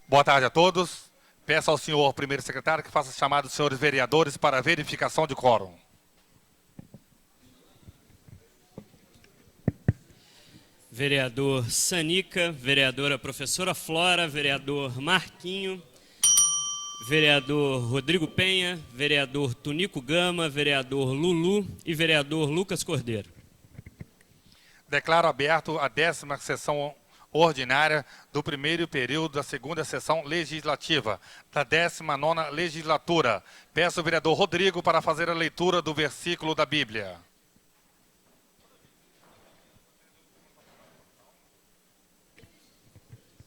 Boa tarde a todos. Peço ao senhor primeiro secretário que faça chamar os senhores vereadores para a verificação de quórum. Vereador Sanica, vereadora professora Flora, vereador Marquinho, vereador Rodrigo Penha, vereador Tunico Gama, vereador Lulu e vereador Lucas Cordeiro. Declaro aberto a 10ª sessão ordinária do primeiro período da segunda sessão legislativa da 19ª legislatura. Peço ao vereador Rodrigo para fazer a leitura do versículo da Bíblia.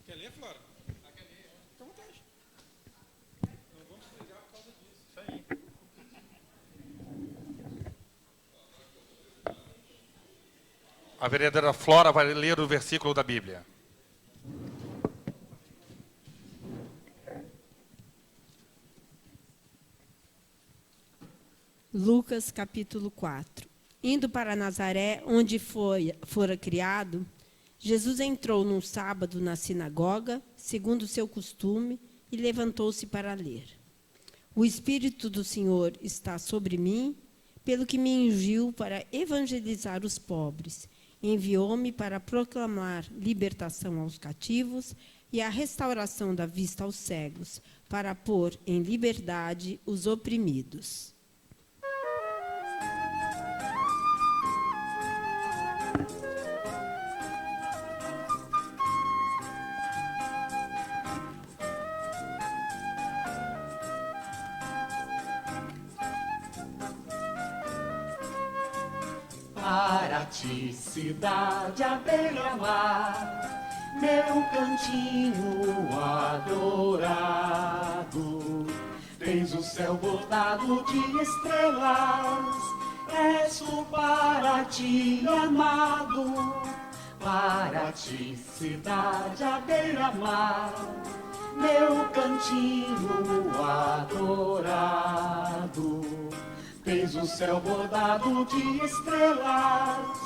Quer ler, Flora? Quer ler? Fica à vontade. Não vamos brigar por causa disso. Isso aí. A vereadora Flora vai ler o versículo da Bíblia. Lucas capítulo 4. Indo para Nazaré, onde fora criado, Jesus entrou num sábado na sinagoga, segundo o seu costume, e levantou-se para ler. O Espírito do Senhor está sobre mim, pelo que me ungiu para evangelizar os pobres. Enviou-me para proclamar libertação aos cativos e a restauração da vista aos cegos, para pôr em liberdade os oprimidos. Para ti, cidade à beira-mar, meu cantinho adorado. Tens o céu bordado de estrelas, és o para ti amado. Para ti, cidade à beira-mar, meu cantinho adorado. Tens o céu bordado de estrelas,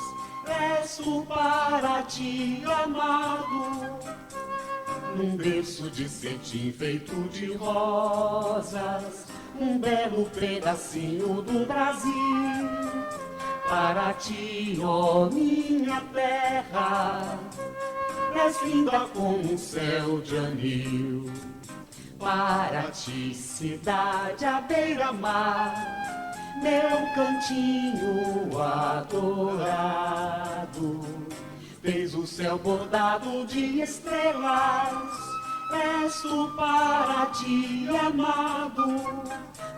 és o para ti amado. Num berço de cetim feito de rosas, um belo pedacinho do Brasil. Para ti, ó minha terra, és linda como um céu de anil. Para ti, cidade à beira-mar, meu cantinho adorado. Tens o céu bordado de estrelas, és o para ti amado.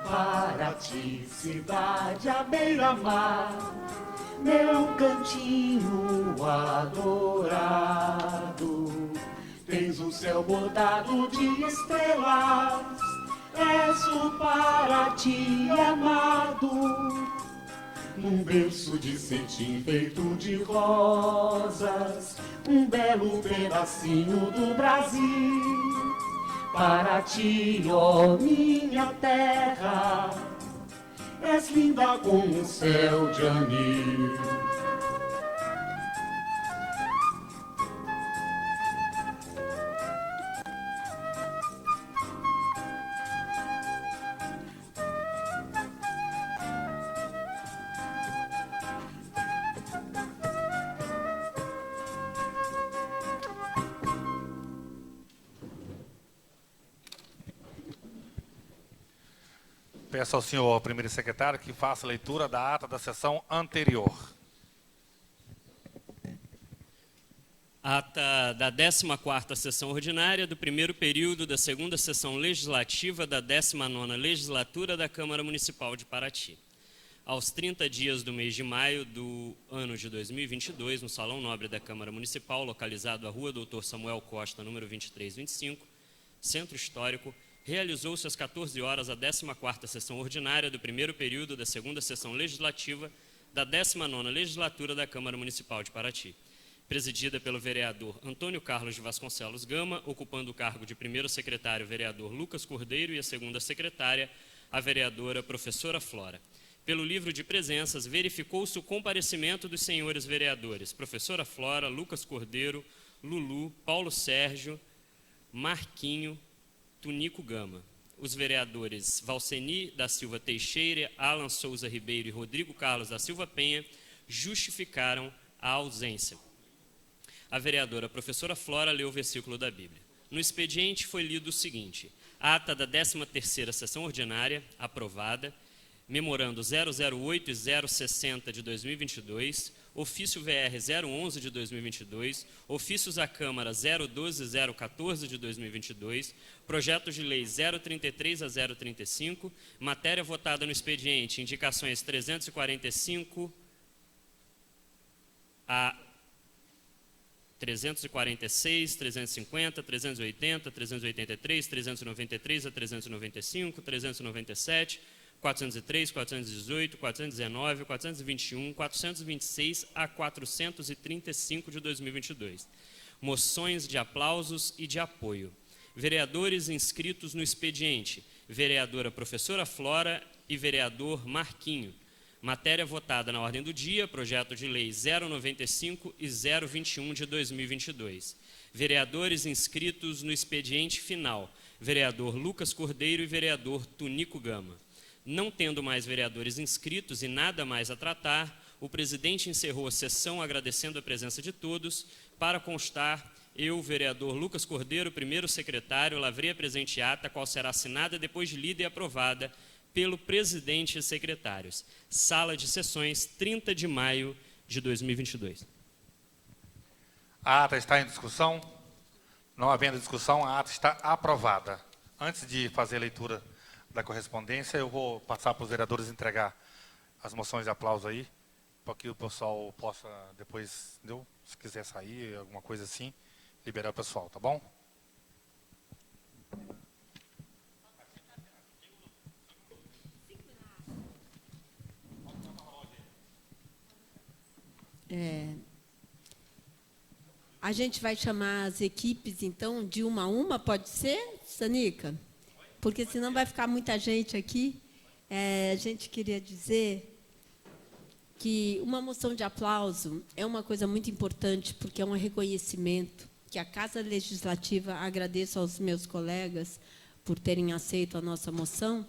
Para ti, cidade à beira-mar, meu cantinho adorado. Tens o céu bordado de estrelas, és o para ti amado. Num berço de cetim feito de rosas, um belo pedacinho do Brasil. Para ti, ó minha terra, és linda como um céu de anil. Peço ao senhor primeiro secretário que faça a leitura da ata da sessão anterior. Ata da 14ª sessão ordinária do primeiro período da segunda sessão legislativa da 19ª legislatura da Câmara Municipal de Paraty. Aos 30 dias do mês de maio do ano de 2022, no Salão Nobre da Câmara Municipal, localizado à Rua Doutor Samuel Costa, número 2325, Centro Histórico, realizou-se às 14 horas a 14ª sessão ordinária do primeiro período da segunda sessão legislativa da 19ª legislatura da Câmara Municipal de Paraty, presidida pelo vereador Antônio Carlos de Vasconcelos Gama, ocupando o cargo de primeiro secretário vereador Lucas Cordeiro e a segunda secretária, a vereadora professora Flora. Pelo livro de presenças, verificou-se o comparecimento dos senhores vereadores, professora Flora, Lucas Cordeiro, Lulu, Paulo Sérgio, Marquinho, Tunico Gama. Os vereadores Valceni da Silva Teixeira, Alan Souza Ribeiro e Rodrigo Carlos da Silva Penha justificaram a ausência. A vereadora professora Flora leu o versículo da Bíblia. No expediente foi lido o seguinte: ata da 13ª sessão ordinária, aprovada, memorando 008 e 060 de 2022, ofício VR 011 de 2022, ofícios à Câmara 012 e 014 de 2022, projetos de lei 033 a 035, matéria votada no expediente, indicações 345 a 346, 350, 380, 383, 393 a 395, 397, 403, 418, 419, 421, 426 a 435 de 2022. Moções de aplausos e de apoio. Vereadores inscritos no expediente: vereadora professora Flora e vereador Marquinho. Matéria votada na ordem do dia, projeto de lei 095 e 021 de 2022. Vereadores inscritos no expediente final: vereador Lucas Cordeiro e vereador Tunico Gama. Não tendo mais vereadores inscritos e nada mais a tratar, o presidente encerrou a sessão agradecendo a presença de todos. Para constar, eu, vereador Lucas Cordeiro, primeiro secretário, lavrei a presente ata, qual será assinada depois de lida e aprovada pelo presidente e secretários. Sala de sessões, 30 de maio de 2022. A ata está em discussão? Não havendo discussão, a ata está aprovada. Antes de fazer a leitura da correspondência, eu vou passar para os vereadores entregar as moções de aplauso aí, para que o pessoal possa depois, entendeu? Se quiser sair, alguma coisa assim, liberar o pessoal, tá bom? A gente vai chamar as equipes, então, de uma a uma, pode ser, Sanica? Porque senão vai ficar muita gente aqui. A gente queria dizer que uma moção de aplauso é uma coisa muito importante, porque é um reconhecimento que a Casa Legislativa, agradeço aos meus colegas por terem aceito a nossa moção,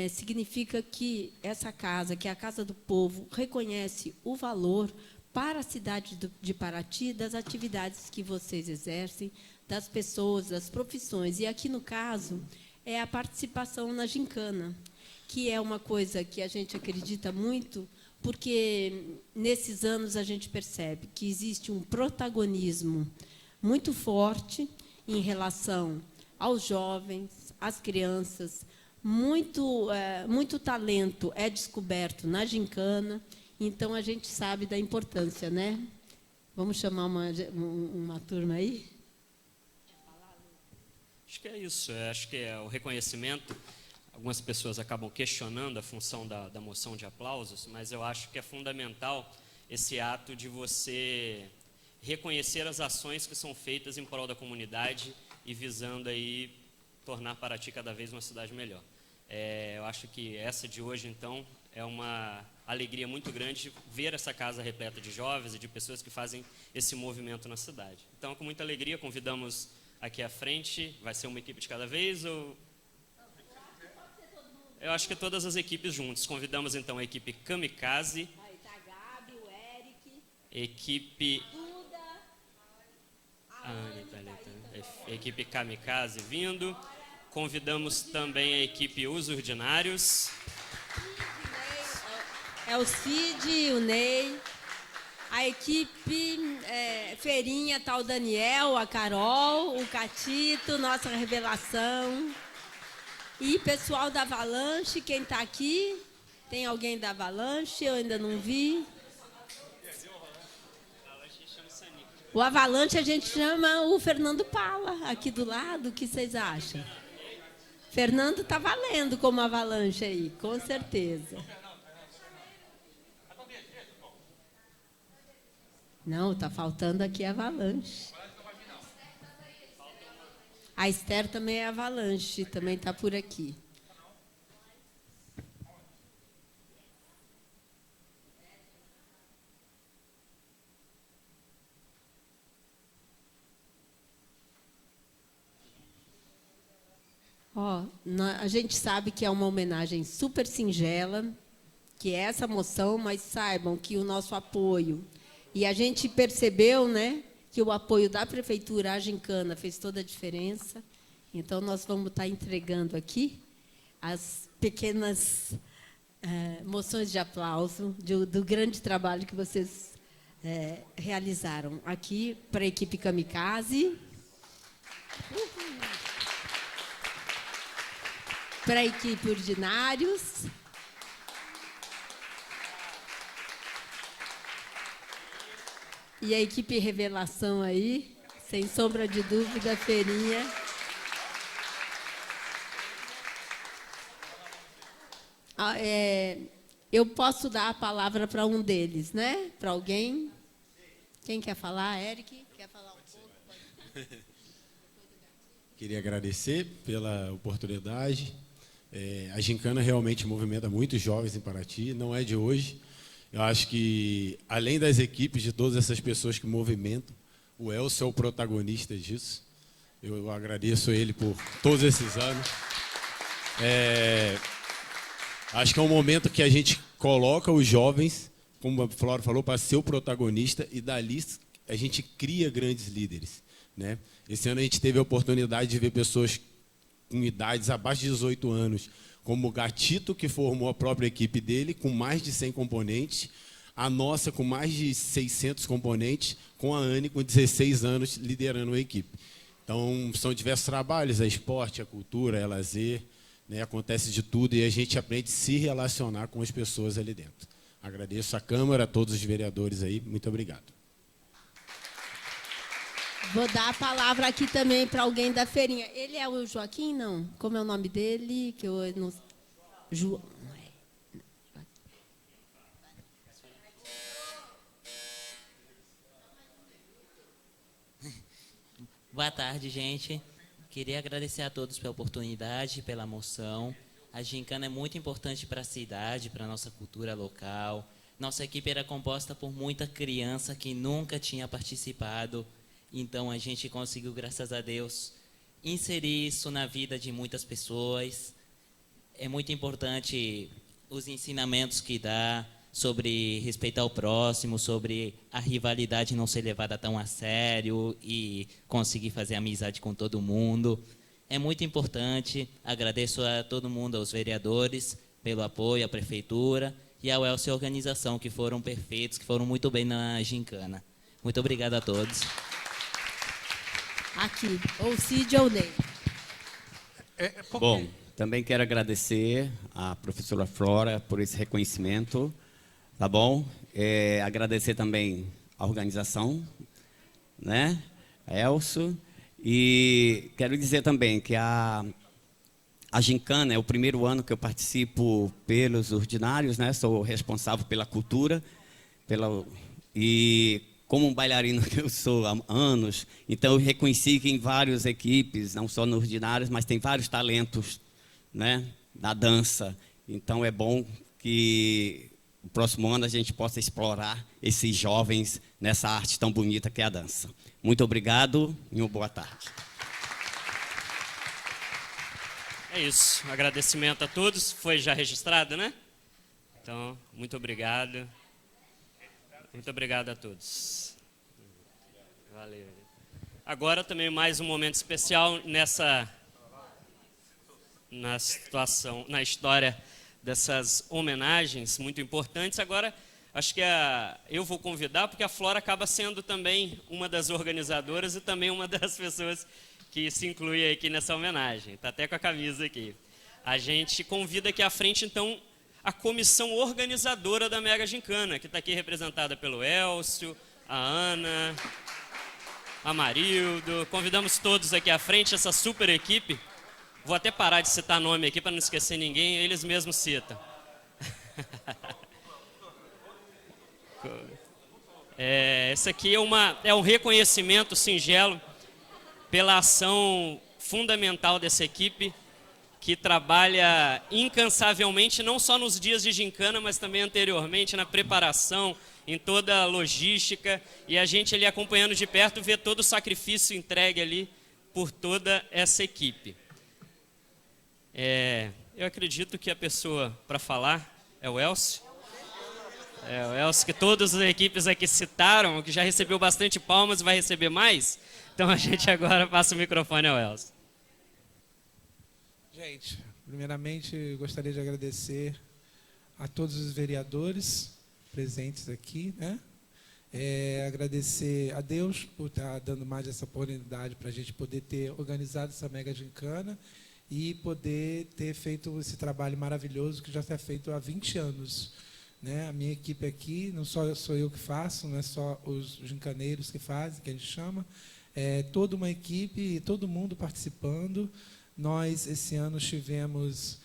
significa que essa casa, que é a Casa do Povo, reconhece o valor para a cidade de Paraty das atividades que vocês exercem, das pessoas, das profissões. E aqui, no caso, é a participação na gincana, que é uma coisa que a gente acredita muito, porque nesses anos a gente percebe que existe um protagonismo muito forte em relação aos jovens, às crianças. Muito talento é descoberto na gincana, então a gente sabe da importância, né? Vamos chamar uma turma aí? Acho que é isso, acho que é o reconhecimento. Algumas pessoas acabam questionando a função da moção de aplausos, mas eu acho que é fundamental esse ato de você reconhecer as ações que são feitas em prol da comunidade e visando aí tornar Paraty cada vez uma cidade melhor. Eu acho que essa de hoje, então, é uma alegria muito grande ver essa casa repleta de jovens e de pessoas que fazem esse movimento na cidade. Então, com muita alegria, convidamos aqui à frente. Vai ser uma equipe de cada vez ou... Eu acho que todas as equipes juntas. Convidamos, então, a equipe Kamikaze. Aí tá a Gabi, o Eric, equipe... Duda, a Anne tá ali, tá. Equipe Kamikaze vindo. Convidamos também a equipe Os Ordinários. é o Cid, o Ney, a equipe Feirinha, tá o Daniel, a Carol, o Catito, nossa revelação. E pessoal da Avalanche, quem está aqui? Tem alguém da Avalanche? Eu ainda não vi. O Avalanche a gente chama o Fernando Paula, aqui do lado. O que vocês acham? Fernando está valendo como Avalanche aí, com certeza. Não, está faltando aqui a Avalanche. A Esther também é Avalanche, também está por aqui. A gente sabe que é uma homenagem super singela, que é essa moção, mas saibam que o nosso apoio, e a gente percebeu, né, que o apoio da Prefeitura à gincana fez toda a diferença. Então, nós vamos estar entregando aqui as pequenas moções de aplauso do grande trabalho que vocês realizaram aqui para a equipe Kamikaze, para a equipe Ordinários, e a equipe Revelação aí, sem sombra de dúvida, Ferinha. Eu posso dar a palavra para um deles, né? Para alguém. Quem quer falar? Eric? Quer falar um pouco? Queria agradecer pela oportunidade. A gincana realmente movimenta muitos jovens em Paraty, não é de hoje. Eu acho que, além das equipes, de todas essas pessoas que movimentam, o Elcio é o protagonista disso. Eu agradeço a ele por todos esses anos. Acho que é um momento que a gente coloca os jovens, como a Flora falou, para ser o protagonista, e dali a gente cria grandes líderes, né? Esse ano a gente teve a oportunidade de ver pessoas com idades abaixo de 18 anos, como o Gatito, que formou a própria equipe dele, com mais de 100 componentes, a nossa com mais de 600 componentes, com a Anne com 16 anos liderando a equipe. Então, são diversos trabalhos, é esporte, é cultura, é lazer, né? Acontece de tudo e a gente aprende a se relacionar com as pessoas ali dentro. Agradeço a Câmara, a todos os vereadores aí, muito obrigado. Vou dar a palavra aqui também para alguém da feirinha. Ele é o Joaquim, não? Como é o nome dele? Que eu não... João. Boa tarde, gente. Queria agradecer a todos pela oportunidade, pela moção. A gincana é muito importante para a cidade, para a nossa cultura local. Nossa equipe era composta por muita criança que nunca tinha participado. Então, a gente conseguiu, graças a Deus, inserir isso na vida de muitas pessoas. É muito importante os ensinamentos que dá sobre respeitar o próximo, sobre a rivalidade não ser levada tão a sério e conseguir fazer amizade com todo mundo. É muito importante. Agradeço a todo mundo, aos vereadores, pelo apoio, à Prefeitura e ao Elcio Organização, que foram perfeitos, que foram muito bem na gincana. Muito obrigado a todos. Aqui, ou Cid ou Ney. Bom, também quero agradecer à professora Flora por esse reconhecimento, tá bom? Agradecer também à organização, né? A Elcio. E quero dizer também que a gincana é o primeiro ano que eu participo pelos ordinários, né? Sou responsável pela cultura, e como um bailarino que eu sou há anos, então eu reconheci que em várias equipes, não só nos ordinários, mas tem vários talentos, né, na dança. Então é bom que no próximo ano a gente possa explorar esses jovens nessa arte tão bonita que é a dança. Muito obrigado e uma boa tarde. É isso. Agradecimento a todos. Foi já registrado, né? Então, muito obrigado. Muito obrigado a todos. Valeu. Agora também mais um momento especial na história dessas homenagens muito importantes. Agora, acho que eu vou convidar, porque a Flora acaba sendo também uma das organizadoras e também uma das pessoas que se inclui aqui nessa homenagem. Está até com a camisa aqui. A gente convida aqui à frente, então, a comissão organizadora da Mega Gincana, que está aqui representada pelo Elcio, a Ana, a Marildo. Convidamos todos aqui à frente, essa super equipe. Vou até parar de citar nome aqui para não esquecer ninguém, eles mesmos citam. Esse aqui é um reconhecimento singelo pela ação fundamental dessa equipe, que trabalha incansavelmente, não só nos dias de gincana, mas também anteriormente, na preparação, em toda a logística, e a gente ali acompanhando de perto, vê todo o sacrifício entregue ali por toda essa equipe. Eu acredito que a pessoa para falar é o Elcio. É o Elcio que todas as equipes aqui citaram, que já recebeu bastante palmas e vai receber mais. Então a gente agora passa o microfone ao Elcio. Gente, primeiramente gostaria de agradecer a todos os vereadores presentes aqui, né? Agradecer a Deus por estar dando mais essa oportunidade para a gente poder ter organizado essa mega gincana e poder ter feito esse trabalho maravilhoso que já está feito há 20 anos. Né? A minha equipe aqui, não só sou eu que faço, não é só os gincaneiros que fazem, que a gente chama, é toda uma equipe, todo mundo participando. Nós, esse ano, tivemos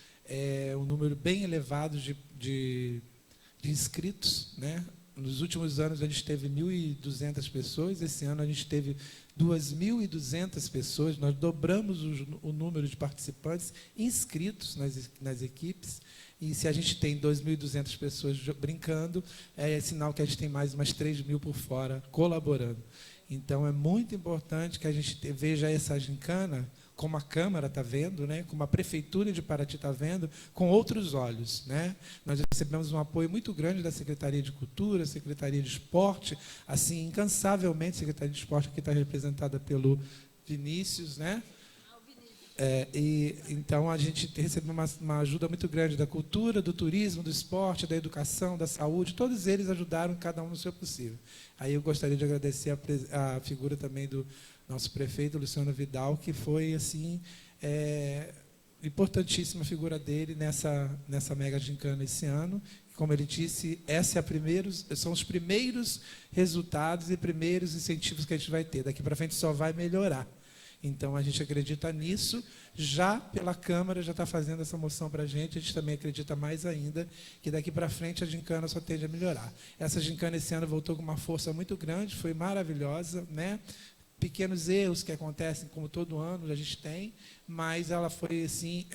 um número bem elevado de inscritos, né? Nos últimos anos, a gente teve 1.200 pessoas. Esse ano, a gente teve 2.200 pessoas. Nós dobramos o número de participantes inscritos nas equipes. E se a gente tem 2.200 pessoas brincando, é sinal que a gente tem mais umas 3.000 por fora colaborando. Então, é muito importante que a gente veja essa gincana como a Câmara está vendo, né, como a Prefeitura de Paraty está vendo, com outros olhos. Né? Nós recebemos um apoio muito grande da Secretaria de Cultura, Secretaria de Esporte, assim, incansavelmente, a Secretaria de Esporte aqui está representada pelo Vinícius, né? Então, a gente recebeu uma ajuda muito grande da cultura, do turismo, do esporte, da educação, da saúde. Todos eles ajudaram, cada um no seu possível. Aí eu gostaria de agradecer a figura também do nosso prefeito, Luciano Vidal, que foi assim importantíssima a figura dele nessa mega gincana esse ano. Como ele disse, são os primeiros resultados e primeiros incentivos que a gente vai ter. Daqui para frente só vai melhorar. Então, a gente acredita nisso, já pela Câmara já está fazendo essa moção para a gente também acredita mais ainda que daqui para frente a gincana só tende a melhorar. Essa gincana esse ano voltou com uma força muito grande, foi maravilhosa, né? Pequenos erros que acontecem, como todo ano a gente tem, mas ela foi assim,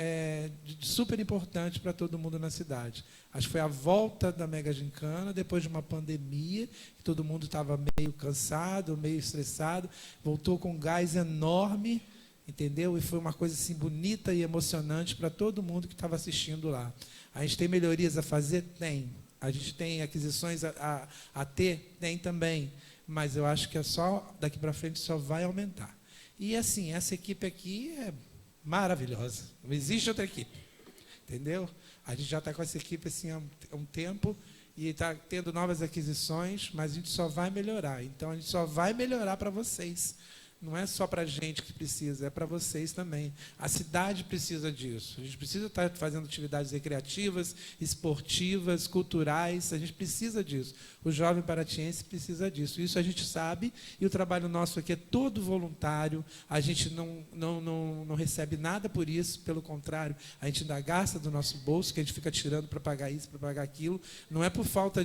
super importante para todo mundo na cidade. Acho que foi a volta da mega gincana, depois de uma pandemia, que todo mundo estava meio cansado, meio estressado, voltou com um gás enorme, entendeu? E foi uma coisa assim, bonita e emocionante para todo mundo que estava assistindo lá. A gente tem melhorias a fazer? Tem. A gente tem aquisições a ter? Tem também. Mas eu acho que daqui para frente só vai aumentar. E assim, essa equipe aqui é maravilhosa. Não existe outra equipe. Entendeu? A gente já está com essa equipe assim, há um tempo e está tendo novas aquisições, mas a gente só vai melhorar. Então, a gente só vai melhorar para vocês. Não é só para a gente que precisa, é para vocês também. A cidade precisa disso. A gente precisa estar fazendo atividades recreativas, esportivas, culturais. A gente precisa disso. O jovem paratiense precisa disso. Isso a gente sabe e o trabalho nosso aqui é todo voluntário. A gente não recebe nada por isso. Pelo contrário, a gente ainda gasta do nosso bolso, que a gente fica tirando para pagar isso, para pagar aquilo. Não é por falta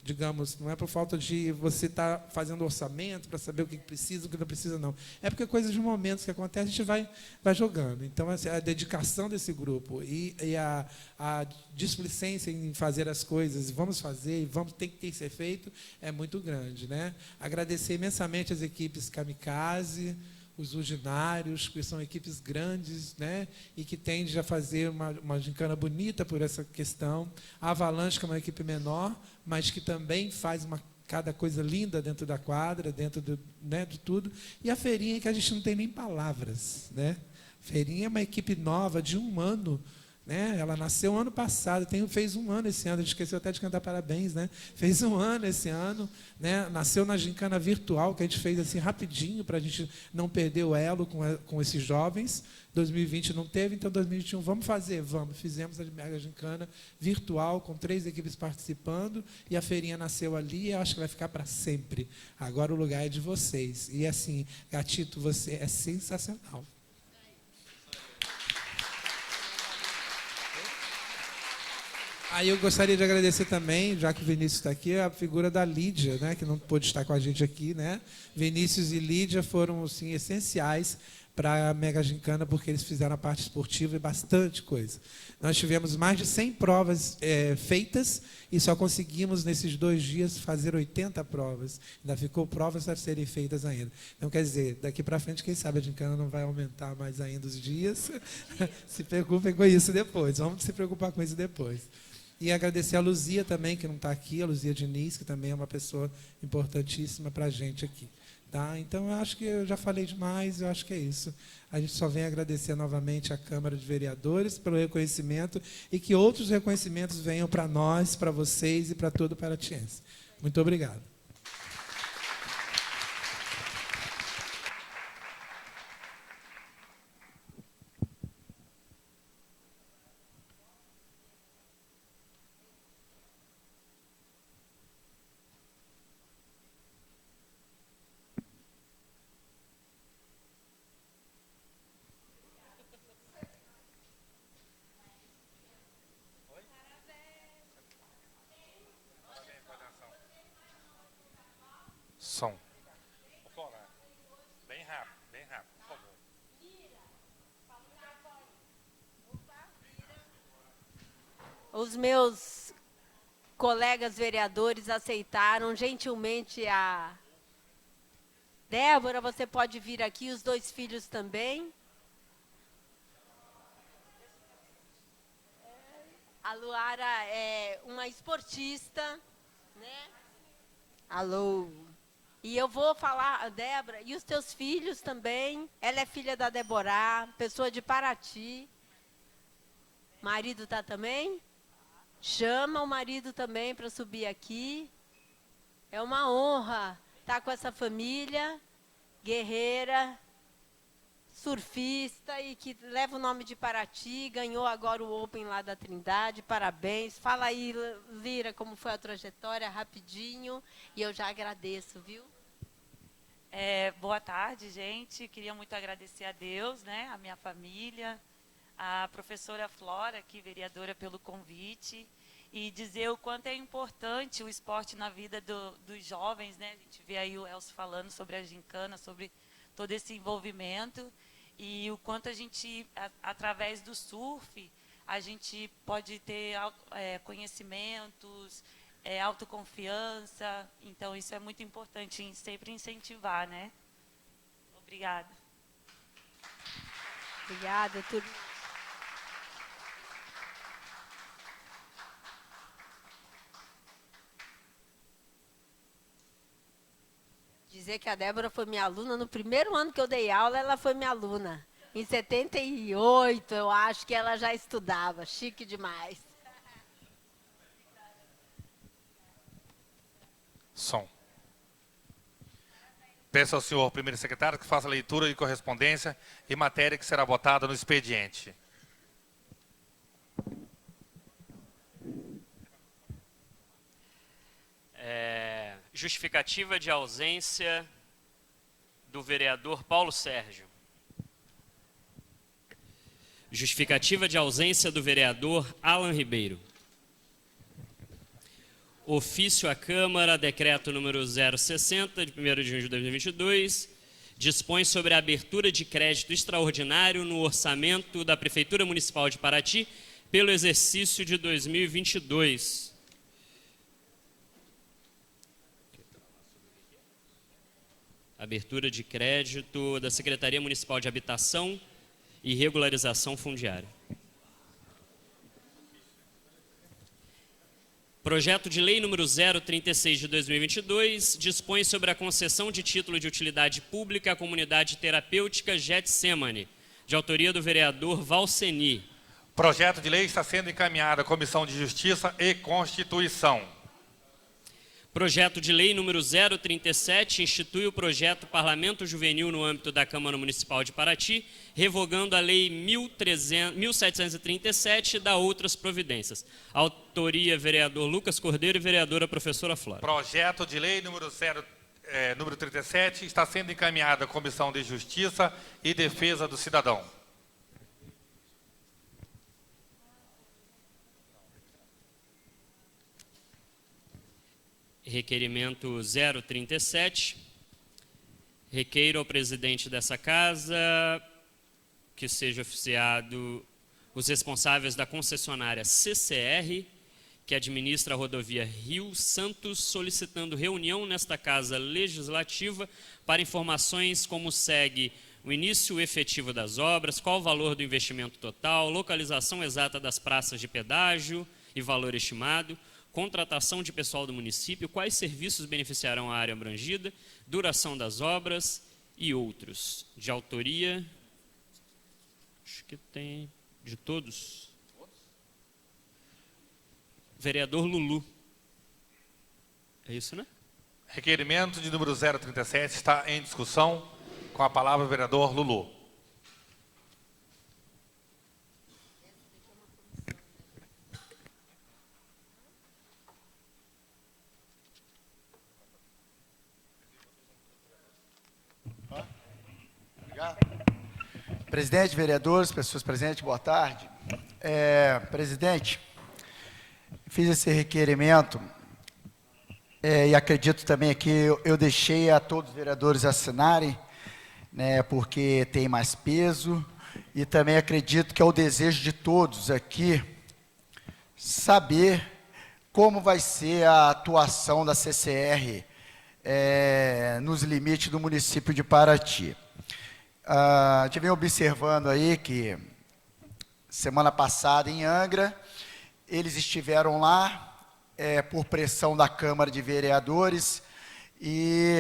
digamos, não é por falta de você estar fazendo orçamento para saber o que precisa, o que não precisa, não. É porque coisas de momentos que acontecem, a gente vai jogando. Então, assim, a dedicação desse grupo e a displicência em fazer as coisas, vamos fazer, tem que ser feito, é muito grande. Né? Agradecer imensamente as equipes Kamikaze, os Urginários, que são equipes grandes, né, e que tendem a fazer uma gincana bonita por essa questão. A Avalanche, que é uma equipe menor, mas que também faz cada coisa linda dentro da quadra, dentro de tudo. E a Feirinha, que a gente não tem nem palavras. Né? Feirinha é uma equipe nova, de 1 ano. Né? Ela nasceu ano passado, fez 1 ano esse ano, a gente esqueceu até de cantar parabéns, né? Fez 1 ano esse ano, né? Nasceu na gincana virtual, que a gente fez assim rapidinho, para a gente não perder o elo com esses jovens. 2020 não teve, então 2021 vamos fazer? Vamos, fizemos a mega gincana virtual, com 3 equipes participando, e a feirinha nasceu ali, e eu acho que vai ficar para sempre. Agora o lugar é de vocês. E assim, Gatito, você é sensacional. Aí eu gostaria de agradecer também, já que o Vinícius está aqui, a figura da Lídia, né, que não pôde estar com a gente aqui. Né? Vinícius e Lídia foram assim, essenciais para a Mega Gincana, porque eles fizeram a parte esportiva e bastante coisa. Nós tivemos mais de 100 provas feitas e só conseguimos, nesses 2 dias, fazer 80 provas. Ainda ficou provas a serem feitas ainda. Então, quer dizer, daqui para frente, quem sabe a Gincana não vai aumentar mais ainda os dias. Se preocupem com isso depois. Vamos se preocupar com isso depois. E agradecer a Luzia também, que não está aqui, a Luzia Diniz, que também é uma pessoa importantíssima para a gente aqui. Tá? Então, eu acho que eu já falei demais, eu acho que é isso. A gente só vem agradecer novamente à Câmara de Vereadores pelo reconhecimento e que outros reconhecimentos venham para nós, para vocês e para todo o paratiense. Muito obrigado. Som. Bem rápido, por favor. Os meus colegas vereadores aceitaram gentilmente a... Débora, você pode vir aqui, os 2 filhos também. A Luara é uma esportista, né? Alô. E eu vou falar, Débora, e os teus filhos também. Ela é filha da Deborah, pessoa de Paraty. Marido tá também? Chama o marido também para subir aqui. É uma honra estar com essa família guerreira, surfista e que leva o nome de Paraty, ganhou agora o Open lá da Trindade, parabéns. Fala aí, Lira, como foi a trajetória, rapidinho, e eu já agradeço, viu? Boa tarde, gente. Queria muito agradecer a Deus, né, a minha família, a professora Flora, aqui, vereadora, pelo convite, e dizer o quanto é importante o esporte na vida dos jovens, né? A gente vê aí o Elcio falando sobre a gincana, sobre todo esse envolvimento, e o quanto a gente, através do surf, a gente pode ter conhecimentos, autoconfiança. Então, isso é muito importante, sempre incentivar, né? Obrigada. Obrigada, turma. Dizer que a Débora foi minha aluna, no primeiro ano que eu dei aula, ela foi minha aluna. Em 78, eu acho que ela já estudava, chique demais. Som. Peço ao senhor primeiro secretário que faça a leitura de correspondência e matéria que será votada no expediente. Justificativa de ausência do vereador Paulo Sérgio. Justificativa de ausência do vereador Alan Ribeiro. Ofício à Câmara, decreto número 060, de 1º de junho de 2022, dispõe sobre a abertura de crédito extraordinário no orçamento da Prefeitura Municipal de Paraty pelo exercício de 2022. Abertura de crédito da Secretaria Municipal de Habitação e Regularização Fundiária. Projeto de Lei número 036 de 2022 dispõe sobre a concessão de título de utilidade pública à comunidade terapêutica Getsemane, de autoria do vereador Valceni. Projeto de lei está sendo encaminhado à Comissão de Justiça e Constituição. Projeto de Lei número 037 institui o projeto Parlamento Juvenil no âmbito da Câmara Municipal de Paraty, revogando a Lei 1737 e da outras providências. Autoria, vereador Lucas Cordeiro e vereadora professora Flora. Projeto de lei número 37 está sendo encaminhado à Comissão de Justiça e Defesa do Cidadão. Requerimento 037, Requeiro ao presidente dessa casa que seja oficiado os responsáveis da concessionária CCR, que administra a rodovia Rio Santos, solicitando reunião nesta Casa Legislativa para informações como segue: o início efetivo das obras, qual o valor do investimento total, localização exata das praças de pedágio e valor estimado, contratação de pessoal do município, quais serviços beneficiarão a área abrangida, duração das obras e outros. De autoria, acho que tem de todos. Vereador Lulu. É isso, né? Requerimento de número 037 está em discussão. Com a palavra o vereador Lulu. Obrigado. Presidente, vereadores, pessoas presentes, boa tarde. Presidente, fiz esse requerimento e acredito também que eu deixei a todos os vereadores assinarem, né, porque tem mais peso, e também acredito que é o desejo de todos aqui saber como vai ser a atuação da CCR nos limites do município de Paraty. A gente vem observando aí que semana passada em Angra, eles estiveram lá por pressão da Câmara de Vereadores e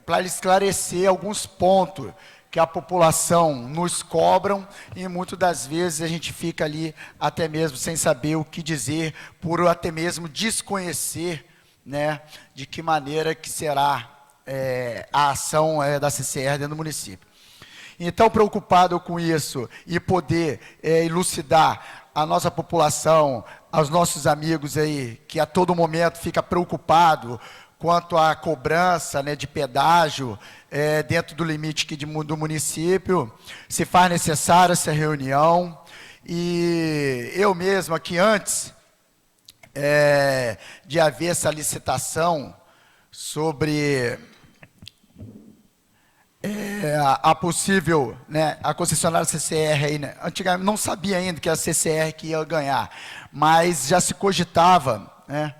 para esclarecer alguns pontos que a população nos cobram e muitas das vezes a gente fica ali até mesmo sem saber o que dizer, por até mesmo desconhecer, né, de que maneira que será a ação da CCR dentro do município. Então, preocupado com isso e poder elucidar a nossa população, aos nossos amigos aí, que a todo momento fica preocupado quanto à cobrança, né, de pedágio dentro do limite aqui do município, se faz necessária essa reunião. E eu mesmo aqui antes de haver essa licitação sobre a possível, né, a concessionária CCR aí, né, antigamente não sabia ainda que era a CCR que ia ganhar, mas já se cogitava, né,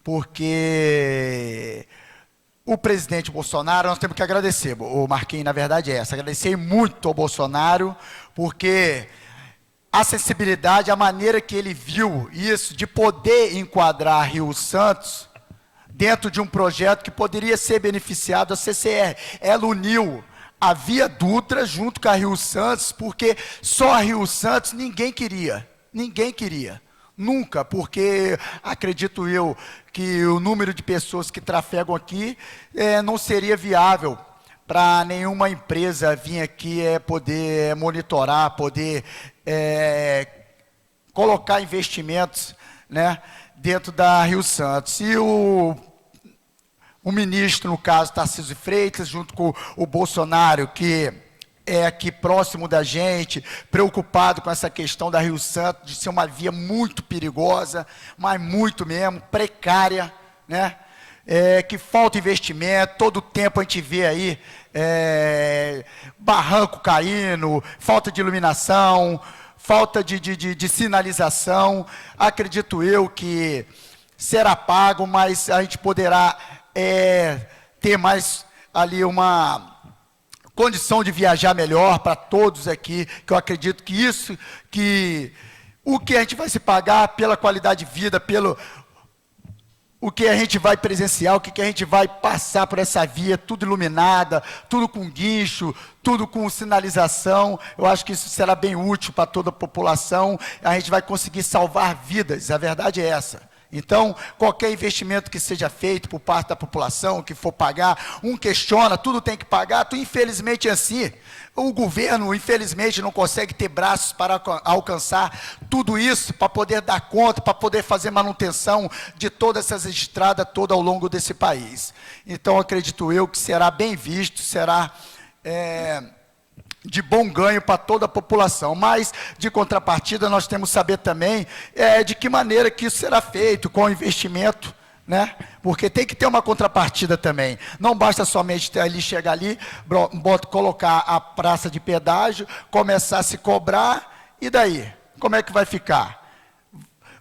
porque o presidente Bolsonaro, nós temos que agradecer, o Marquinhos, na verdade é essa, agradecer muito ao Bolsonaro, porque a sensibilidade, a maneira que ele viu isso, de poder enquadrar Rio Santos dentro de um projeto que poderia ser beneficiado a CCR. Ela uniu a Via Dutra junto com a Rio Santos, porque só a Rio Santos ninguém queria, nunca, porque acredito eu que o número de pessoas que trafegam aqui não seria viável para nenhuma empresa vir aqui poder monitorar, poder colocar investimentos, né, dentro da Rio Santos. E o ministro, no caso, Tarcísio Freitas, junto com o Bolsonaro, que é aqui próximo da gente, preocupado com essa questão da Rio Santos, de ser uma via muito perigosa, mas muito mesmo, precária, né? Que falta investimento, todo tempo a gente vê aí barranco caindo, falta de iluminação, falta de sinalização. Acredito eu que será pago, mas a gente poderá ter mais ali uma condição de viajar melhor para todos aqui, que eu acredito que isso, que o que a gente vai se pagar pela qualidade de vida, pelo o que a gente vai presenciar, o que a gente vai passar por essa via, tudo iluminada, tudo com guincho, tudo com sinalização, eu acho que isso será bem útil para toda a população, a gente vai conseguir salvar vidas, a verdade é essa. Então, qualquer investimento que seja feito por parte da população, que for pagar, questiona, tudo tem que pagar, infelizmente é assim. O governo, infelizmente, não consegue ter braços para alcançar tudo isso, para poder dar conta, para poder fazer manutenção de todas essas estradas todas ao longo desse país. Então, acredito eu que será bem visto, será de bom ganho para toda a população, mas de contrapartida nós temos que saber também de que maneira que isso será feito, qual investimento, né? Porque tem que ter uma contrapartida também. Não basta somente chegar ali, colocar a praça de pedágio, começar a se cobrar, e daí? Como é que vai ficar?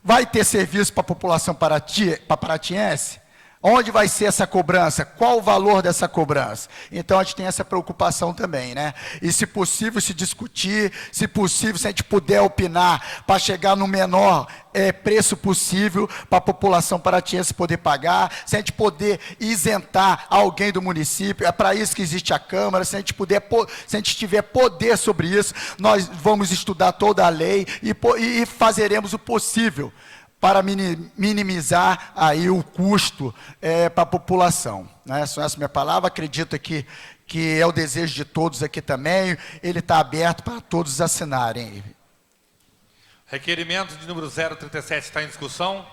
Vai ter serviço para a população paratiense? Onde vai ser essa cobrança? Qual o valor dessa cobrança? Então, a gente tem essa preocupação também, né? E, se possível, se discutir, se possível, se a gente puder opinar para chegar no menor preço possível para a população paratiense poder pagar, se a gente poder isentar alguém do município, é para isso que existe a Câmara, se a gente tiver poder sobre isso, nós vamos estudar toda a lei e fazeremos o possível para minimizar aí o custo para a população. Né? Só essa minha palavra, acredito que é o desejo de todos aqui também, ele está aberto para todos assinarem. Requerimento de número 037 está em discussão.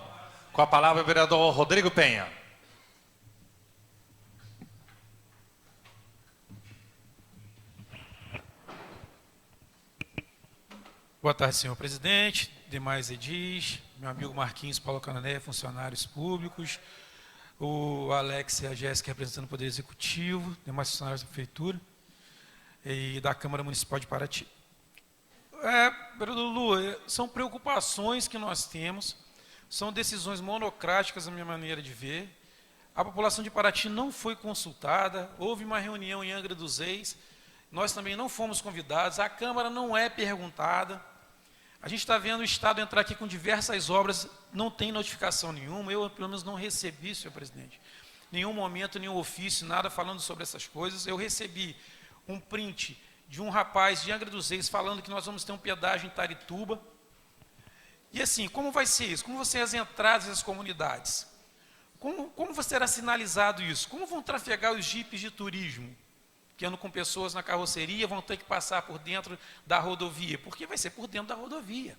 Com a palavra o vereador Rodrigo Penha. Boa tarde, senhor presidente, demais edis, meu amigo Marquinhos Paulo Canané, funcionários públicos, o Alex e a Jéssica representando o Poder Executivo, demais funcionários da Prefeitura e da Câmara Municipal de Paraty. Vereador Lulu, são preocupações que nós temos, são decisões monocráticas, a minha maneira de ver. A população de Paraty não foi consultada, houve uma reunião em Angra dos Reis, nós também não fomos convidados, a Câmara não é perguntada. A gente está vendo o Estado entrar aqui com diversas obras, não tem notificação nenhuma, eu pelo menos não recebi, senhor presidente, nenhum momento, nenhum ofício, nada falando sobre essas coisas. Eu recebi um print de um rapaz de Angra dos Reis falando que nós vamos ter um pedágio em Itarituba. E assim, como vai ser isso? Como vão ser as entradas das comunidades? Como será sinalizado isso? Como vão trafegar os jipes de turismo? Que andam com pessoas na carroceria, vão ter que passar por dentro da rodovia, porque vai ser por dentro da rodovia.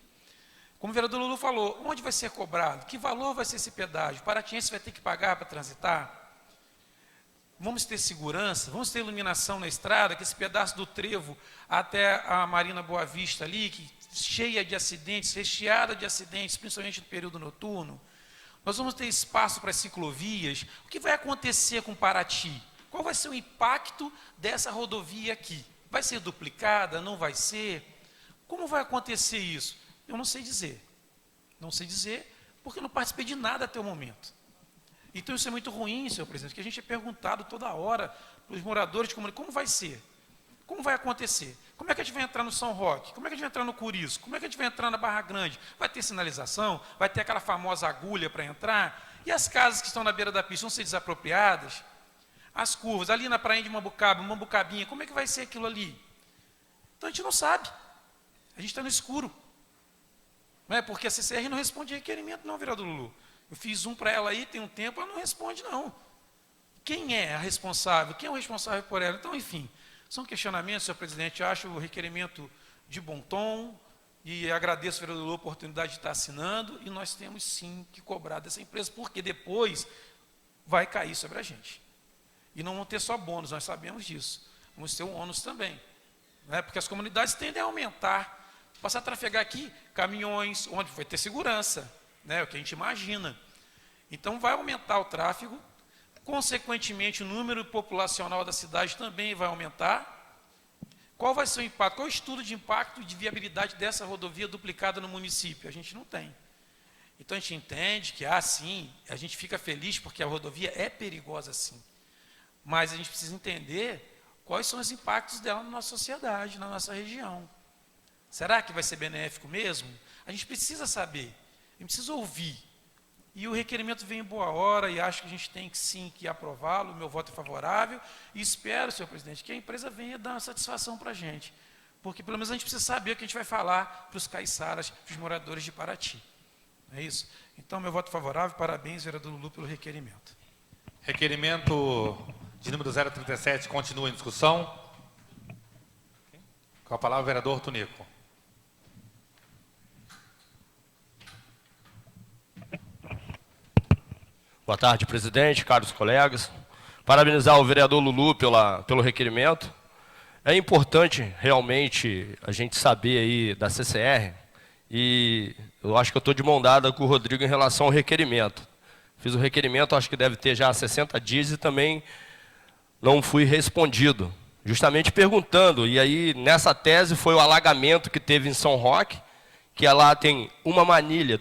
Como o vereador Lulu falou, onde vai ser cobrado? Que valor vai ser esse pedágio? O paratiense vai ter que pagar para transitar? Vamos ter segurança? Vamos ter iluminação na estrada? Que esse pedaço do trevo até a Marina Boa Vista ali, cheia de acidentes, recheada de acidentes, principalmente no período noturno. Nós vamos ter espaço para ciclovias. O que vai acontecer com Paraty? Qual vai ser o impacto dessa rodovia aqui? Vai ser duplicada? Não vai ser? Como vai acontecer isso? Eu não sei dizer. Não sei dizer, porque não participei de nada até o momento. Então isso é muito ruim, senhor presidente, que a gente é perguntado toda hora para os moradores de comunidade, como vai ser? Como vai acontecer? Como é que a gente vai entrar no São Roque? Como é que a gente vai entrar no Curiço? Como é que a gente vai entrar na Barra Grande? Vai ter sinalização? Vai ter aquela famosa agulha para entrar? E as casas que estão na beira da pista vão ser desapropriadas? As curvas, ali na praia de Mambucaba, Mambucabinha, como é que vai ser aquilo ali? Então a gente não sabe. A gente está no escuro. Não é? Porque a CCR não responde requerimento, não, vereador Lulu. Eu fiz um para ela aí, tem um tempo, ela não responde, não. Quem é a responsável? Quem é o responsável por ela? Então, enfim, são questionamentos, senhor presidente. Eu acho o requerimento de bom tom e agradeço ao vereador Lulu a oportunidade de estar assinando, e nós temos sim que cobrar dessa empresa, porque depois vai cair sobre a gente. E não vão ter só bônus, nós sabemos disso. Vamos ter um ônus também. Né? Porque as comunidades tendem a aumentar. Passar a trafegar aqui, caminhões, onde vai ter segurança, né? É o que a gente imagina. Então vai aumentar o tráfego, consequentemente o número populacional da cidade também vai aumentar. Qual vai ser o impacto? Qual é o estudo de impacto e de viabilidade dessa rodovia duplicada no município? A gente não tem. Então a gente entende que, sim, a gente fica feliz porque a rodovia é perigosa sim. Mas a gente precisa entender quais são os impactos dela na nossa sociedade, na nossa região. Será que vai ser benéfico mesmo? A gente precisa saber, a gente precisa ouvir. E o requerimento vem em boa hora e acho que a gente tem que sim que aprová-lo, o meu voto é favorável. E espero, senhor presidente, que a empresa venha dar uma satisfação para a gente. Porque pelo menos a gente precisa saber o que a gente vai falar para os caiçaras, para os moradores de Paraty. Não é isso? Então, meu voto favorável, parabéns, vereador Lulu, pelo requerimento. Requerimento de número 037 continua em discussão. Com a palavra o vereador Tunico. Boa tarde, presidente, caros colegas. Parabenizar o vereador Lulu pelo requerimento. É importante realmente a gente saber aí da CCR, e eu acho que eu estou de mão dada com o Rodrigo em relação ao requerimento. Fiz o requerimento, acho que deve ter já 60 dias e também não fui respondido. Justamente perguntando, e aí nessa tese foi o alagamento que teve em São Roque, que lá tem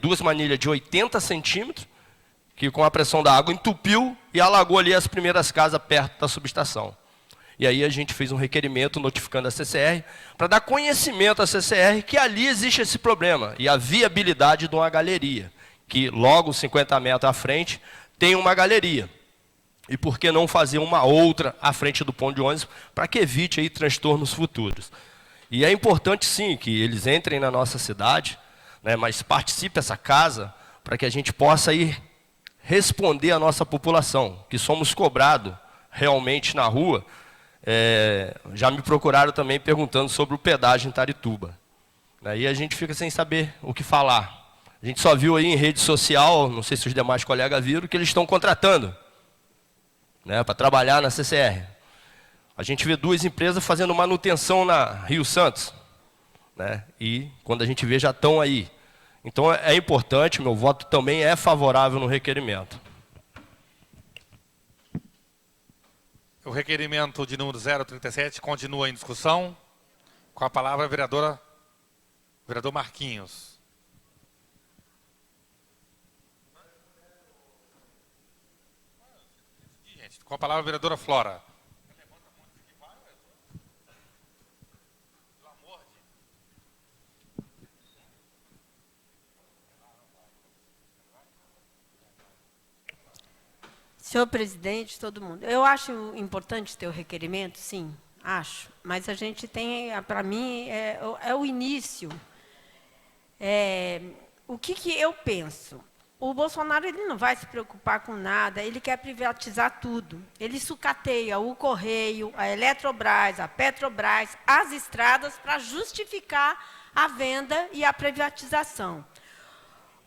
duas manilhas de 80 centímetros, que com a pressão da água entupiu e alagou ali as primeiras casas perto da subestação. E aí a gente fez um requerimento notificando a CCR, para dar conhecimento à CCR que ali existe esse problema, e a viabilidade de uma galeria, que logo 50 metros à frente tem uma galeria. E por que não fazer uma outra à frente do ponto de ônibus, para que evite aí transtornos futuros. E é importante sim que eles entrem na nossa cidade, né, mas participe dessa casa, para que a gente possa ir responder à nossa população, que somos cobrados realmente na rua. Já me procuraram também perguntando sobre o pedágio em Itarituba. Aí a gente fica sem saber o que falar. A gente só viu aí em rede social, não sei se os demais colegas viram, que eles estão contratando, né, para trabalhar na CCR. A gente vê duas empresas fazendo manutenção na Rio Santos, né, e quando a gente vê já estão aí. Então é importante, meu voto também é favorável no requerimento. O requerimento de número 037 continua em discussão. Com a palavra a vereador Marquinhos. Com a palavra a vereadora Flora. Senhor presidente, todo mundo. Eu acho importante ter o requerimento, sim, acho. Mas a gente tem, para mim, é o início. O que eu penso? O Bolsonaro ele não vai se preocupar com nada, ele quer privatizar tudo. Ele sucateia o Correio, a Eletrobras, a Petrobras, as estradas para justificar a venda e a privatização.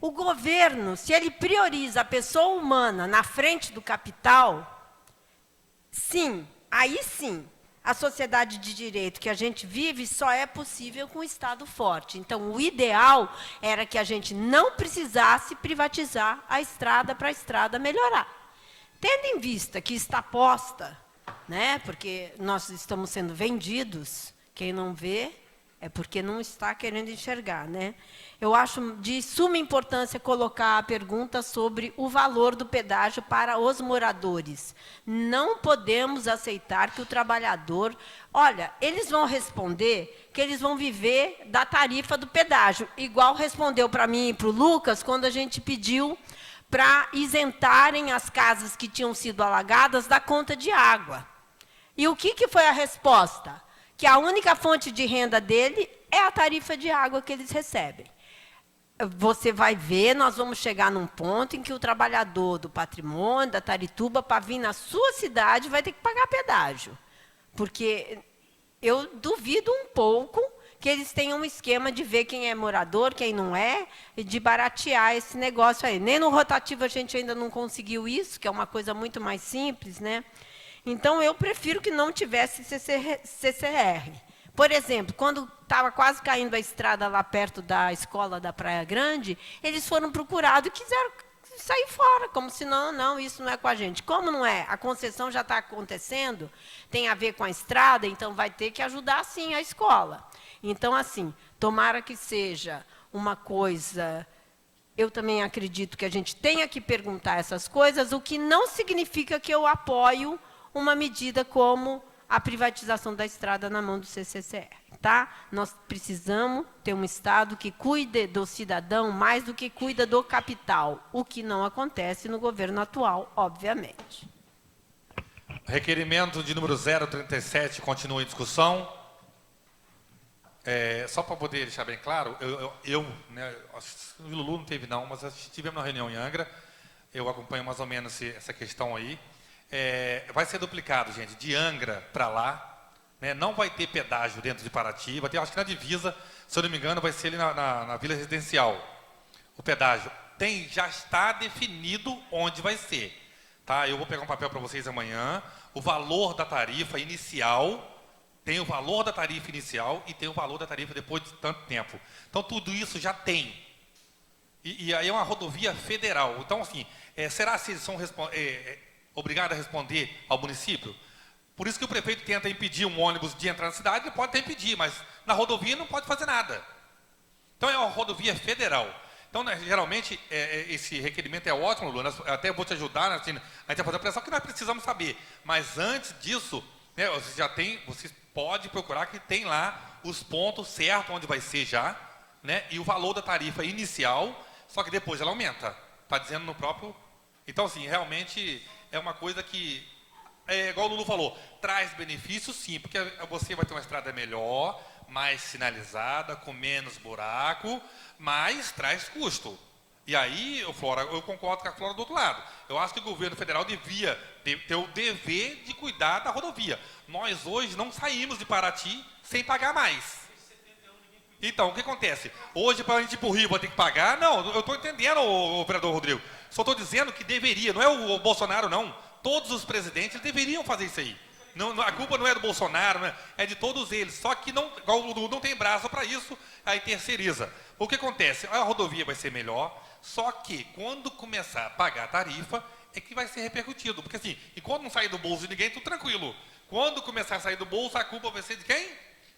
O governo, se ele prioriza a pessoa humana na frente do capital, sim, aí sim, a sociedade de direito que a gente vive só é possível com um Estado forte. Então, o ideal era que a gente não precisasse privatizar a estrada para a estrada melhorar. Tendo em vista que está posta, né, porque nós estamos sendo vendidos, quem não vê é porque não está querendo enxergar, né? Eu acho de suma importância colocar a pergunta sobre o valor do pedágio para os moradores. Não podemos aceitar que o trabalhador... Olha, eles vão responder que eles vão viver da tarifa do pedágio, igual respondeu para mim e para o Lucas, quando a gente pediu para isentarem as casas que tinham sido alagadas da conta de água. E o que foi a resposta? Que a única fonte de renda dele é a tarifa de água que eles recebem. Você vai ver, nós vamos chegar num ponto em que o trabalhador do patrimônio, da Itarituba, para vir na sua cidade, vai ter que pagar pedágio. Porque eu duvido um pouco que eles tenham um esquema de ver quem é morador, quem não é, e de baratear esse negócio aí. Nem no rotativo a gente ainda não conseguiu isso, que é uma coisa muito mais simples, né? Então, eu prefiro que não tivesse CCR. Por exemplo, quando estava quase caindo a estrada lá perto da escola da Praia Grande, eles foram procurados e quiseram sair fora, como se não, isso não é com a gente. Como não é? A concessão já está acontecendo, tem a ver com a estrada, então vai ter que ajudar, sim, a escola. Então, assim, tomara que seja uma coisa... Eu também acredito que a gente tenha que perguntar essas coisas, o que não significa que eu apoio uma medida como a privatização da estrada na mão do CCCR. Tá? Nós precisamos ter um Estado que cuide do cidadão mais do que cuida do capital, o que não acontece no governo atual, obviamente. Requerimento de número 037 continua em discussão. Só para poder deixar bem claro, né, o Lulu não teve não, mas estivemos na reunião em Angra, eu acompanho mais ou menos essa questão aí. Vai ser duplicado, gente, de Angra para lá, né? Não vai ter pedágio dentro de Paraty, vai ter, acho que na divisa, se eu não me engano, vai ser ali na Vila Residencial. O pedágio já está definido onde vai ser. Tá? Eu vou pegar um papel para vocês amanhã, o valor da tarifa inicial, tem o valor da tarifa inicial e tem o valor da tarifa depois de tanto tempo. Então, tudo isso já tem. E aí é uma rodovia federal. Então, assim, será que eles são obrigados a responder ao município? Por isso que o prefeito tenta impedir um ônibus de entrar na cidade, ele pode até impedir, mas na rodovia não pode fazer nada. Então é uma rodovia federal. Então, né, geralmente, esse requerimento é ótimo, Lula. Até vou te ajudar, assim, a gente a fazer a pressão, que nós precisamos saber. Mas antes disso, né, você pode procurar que tem lá os pontos certos onde vai ser já, né, e o valor da tarifa inicial, só que depois ela aumenta. Está dizendo no próprio... Então, assim, realmente é uma coisa que, igual o Lulu falou, traz benefícios sim, porque você vai ter uma estrada melhor, mais sinalizada, com menos buraco, mas traz custo. E aí, Flora, eu concordo com a Flora do outro lado. Eu acho que o governo federal devia ter o dever de cuidar da rodovia. Nós hoje não saímos de Paraty sem pagar mais. Então, o que acontece? Hoje, para a gente ir para o Rio, vai ter que pagar? Não, eu estou entendendo, o vereador Rodrigo. Só estou dizendo que deveria, não é o Bolsonaro, não. Todos os presidentes deveriam fazer isso aí. Não, a culpa não é do Bolsonaro, né? É de todos eles. Só que não tem braço para isso, aí terceiriza. O que acontece? A rodovia vai ser melhor, só que quando começar a pagar a tarifa, é que vai ser repercutido. Porque assim, enquanto não sair do bolso de ninguém, tudo tranquilo. Quando começar a sair do bolso, a culpa vai ser de quem?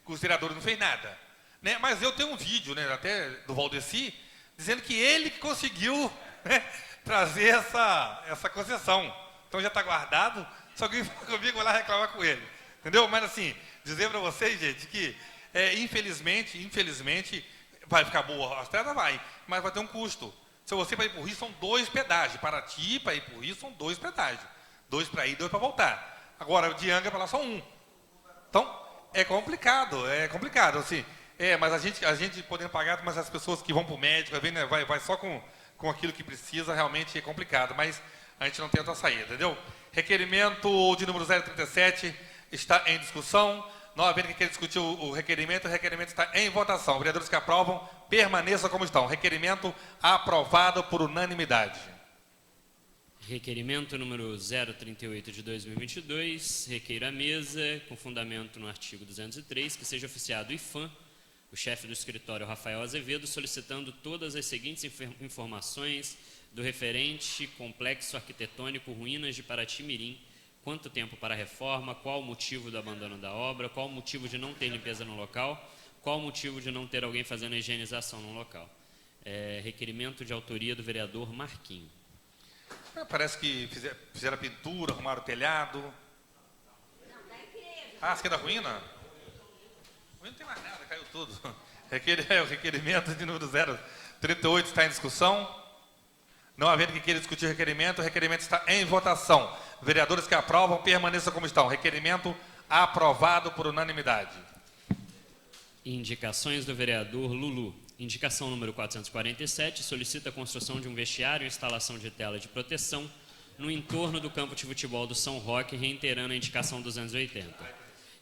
Que os vereadores não fez nada. Né? Mas eu tenho um vídeo, né, até do Valdeci, dizendo que ele que conseguiu, né, trazer essa concessão. Então já está guardado. Se alguém for comigo, vai lá reclamar com ele. Entendeu? Mas assim, dizer para vocês, gente, que infelizmente, vai ficar boa a estrada, vai, mas vai ter um custo. Se você para ir para o Rio, são 2 pedágios. Paraty, para ir para o Rio, são 2 pedágios. 2 para ir, 2 para voltar. Agora, de Angra para lá, só 1. Então, é complicado, assim. Mas a gente podendo pagar, mas as pessoas que vão para o médico, vai só com aquilo que precisa, realmente é complicado. Mas a gente não tem outra saída, entendeu? Requerimento de número 037 está em discussão. Não havendo que queira discutir o requerimento está em votação. Vereadores que aprovam, permaneçam como estão. Requerimento aprovado por unanimidade. Requerimento número 038 de 2022, requeiro à mesa, com fundamento no artigo 203, que seja oficiado o IFAM, o chefe do escritório Rafael Azevedo, solicitando todas as seguintes informações do referente complexo arquitetônico Ruínas de Paraty-Mirim. Quanto tempo para a reforma, qual o motivo do abandono da obra, qual o motivo de não ter limpeza no local, qual o motivo de não ter alguém fazendo a higienização no local. Requerimento de autoria do vereador Marquinho. Parece que fizeram a pintura, arrumaram o telhado. Ah, você é da ruína? Ruína não tem mais nada, caiu tudo. O requerimento de número 038 está em discussão. Não havendo que queira discutir o requerimento está em votação. Vereadores que aprovam, permaneçam como estão. Requerimento aprovado por unanimidade. Indicações do vereador Lulu. Indicação número 447, solicita a construção de um vestiário e instalação de tela de proteção no entorno do campo de futebol do São Roque, reiterando a indicação 280.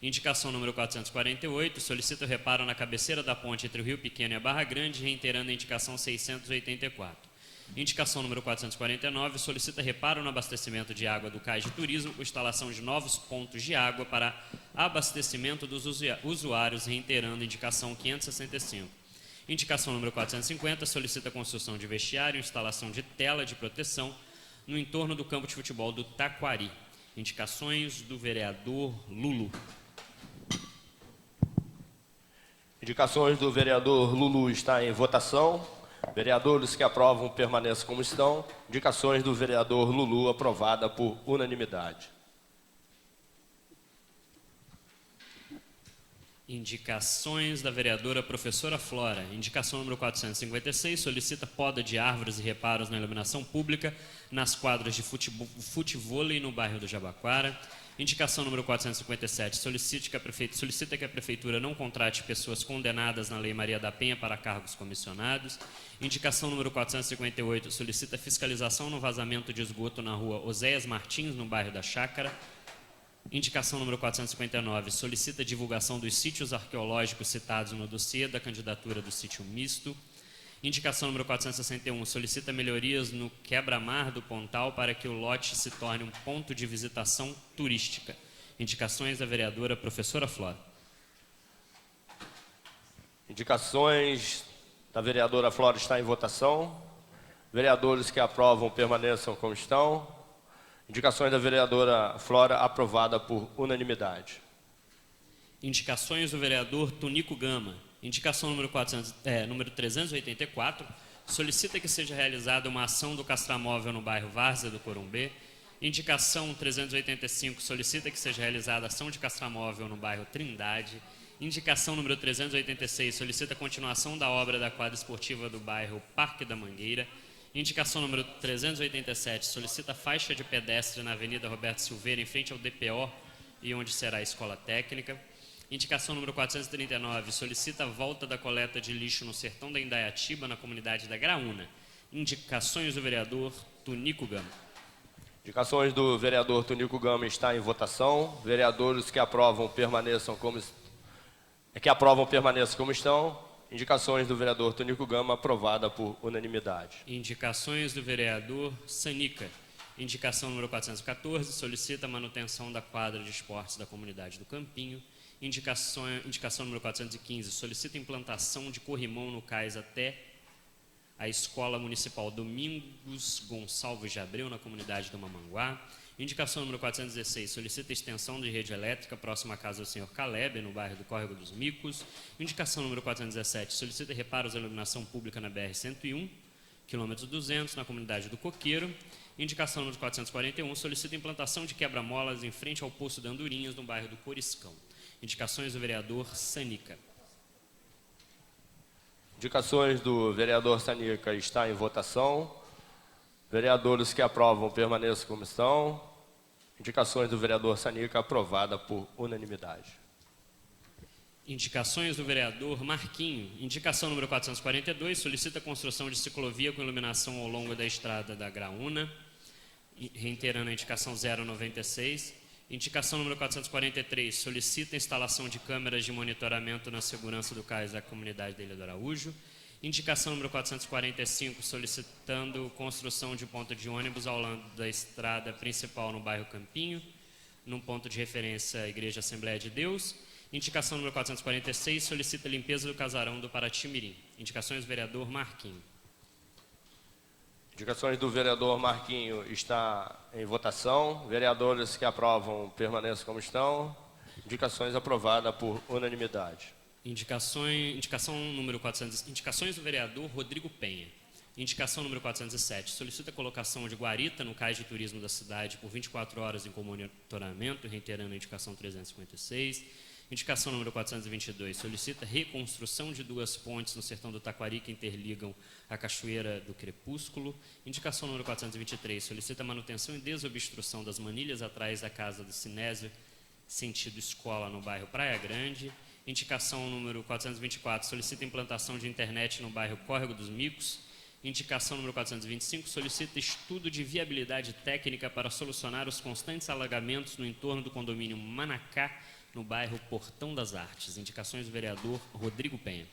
Indicação número 448, solicita o reparo na cabeceira da ponte entre o Rio Pequeno e a Barra Grande, reiterando a indicação 684. Indicação número 449, solicita reparo no abastecimento de água do Cais de Turismo, instalação de novos pontos de água para abastecimento dos usuários, reiterando a indicação 565. Indicação número 450, solicita a construção de vestiário e instalação de tela de proteção no entorno do campo de futebol do Taquari. Indicações do vereador Lulu. Indicações do vereador Lulu está em votação. Vereadores que aprovam permaneçam como estão. Indicações do vereador Lulu aprovada por unanimidade. Indicações da vereadora professora Flora. Indicação número 456, solicita poda de árvores e reparos na iluminação pública nas quadras de futevôlei no bairro do Jabaquara. Indicação número 457, solicita que a Prefeitura não contrate pessoas condenadas na Lei Maria da Penha para cargos comissionados. Indicação número 458, solicita fiscalização no vazamento de esgoto na rua Oséias Martins, no bairro da Chácara. Indicação número 459, solicita divulgação dos sítios arqueológicos citados no dossiê da candidatura do sítio misto. Indicação número 461, solicita melhorias no quebra-mar do Pontal para que o lote se torne um ponto de visitação turística. Indicações da vereadora professora Flora. Indicações da vereadora Flora está em votação. Vereadores que aprovam permaneçam como estão. Indicações da vereadora Flora aprovada por unanimidade. Indicações do vereador Tunico Gama. Indicação número 384. Solicita que seja realizada uma ação do castramóvel no bairro Várzea do Corumbê. Indicação 385. Solicita que seja realizada ação de castramóvel no bairro Trindade. Indicação número 386. Solicita a continuação da obra da quadra esportiva do bairro Parque da Mangueira. Indicação número 387, solicita faixa de pedestre na Avenida Roberto Silveira, em frente ao DPO e onde será a escola técnica. Indicação número 439, solicita a volta da coleta de lixo no sertão da Indaiatiba, na comunidade da Graúna. Indicações do vereador Tunico Gama. Indicações do vereador Tunico Gama está em votação. Vereadores que aprovam permaneçam como estão. Indicações do vereador Tunico Gama aprovada por unanimidade. Indicações do vereador Sanica. Indicação número 414, solicita a manutenção da quadra de esportes da comunidade do Campinho. Indicação número 415, solicita implantação de corrimão no cais até a Escola Municipal Domingos Gonçalves de Abreu, na comunidade do Mamanguá. Indicação número 416, solicita extensão de rede elétrica próxima à casa do senhor Caleb, no bairro do Córrego dos Micos. Indicação número 417, solicita reparos à iluminação pública na BR-101, quilômetro 200, na comunidade do Coqueiro. Indicação número 441, solicita implantação de quebra-molas em frente ao Poço da Andorinhas, no bairro do Coriscão. Indicações do vereador Sanica. Indicações do vereador Sanica está em votação. Vereadores que aprovam permaneçam como estão. Indicações do vereador Sanica aprovada por unanimidade. Indicações do vereador Marquinho. Indicação número 442, solicita a construção de ciclovia com iluminação ao longo da estrada da Graúna. Reiterando a indicação 096. Indicação número 443, solicita a instalação de câmeras de monitoramento na segurança do cais da comunidade da Ilha do Araújo. Indicação número 445, solicitando construção de ponto de ônibus ao lado da estrada principal no bairro Campinho, num ponto de referência à Igreja Assembleia de Deus. Indicação número 446, solicita limpeza do casarão do Paraty-Mirim. Indicações do vereador Marquinho. Indicações do vereador Marquinho está em votação. Vereadores que aprovam permaneçam como estão. Indicações aprovadas por unanimidade. Indicações do vereador Rodrigo Penha. Indicação número 407. Solicita a colocação de guarita no cais de turismo da cidade por 24 horas em monitoramento, reiterando a indicação 356. Indicação número 422. Solicita reconstrução de 2 pontes no sertão do Taquari que interligam a Cachoeira do Crepúsculo. Indicação número 423. Solicita manutenção e desobstrução das manilhas atrás da casa do Sinésio, sentido escola, no bairro Praia Grande. Indicação número 424, solicita implantação de internet no bairro Córrego dos Micos. Indicação número 425, solicita estudo de viabilidade técnica para solucionar os constantes alagamentos no entorno do condomínio Manacá, no bairro Portão das Artes. Indicações do vereador Rodrigo Penha.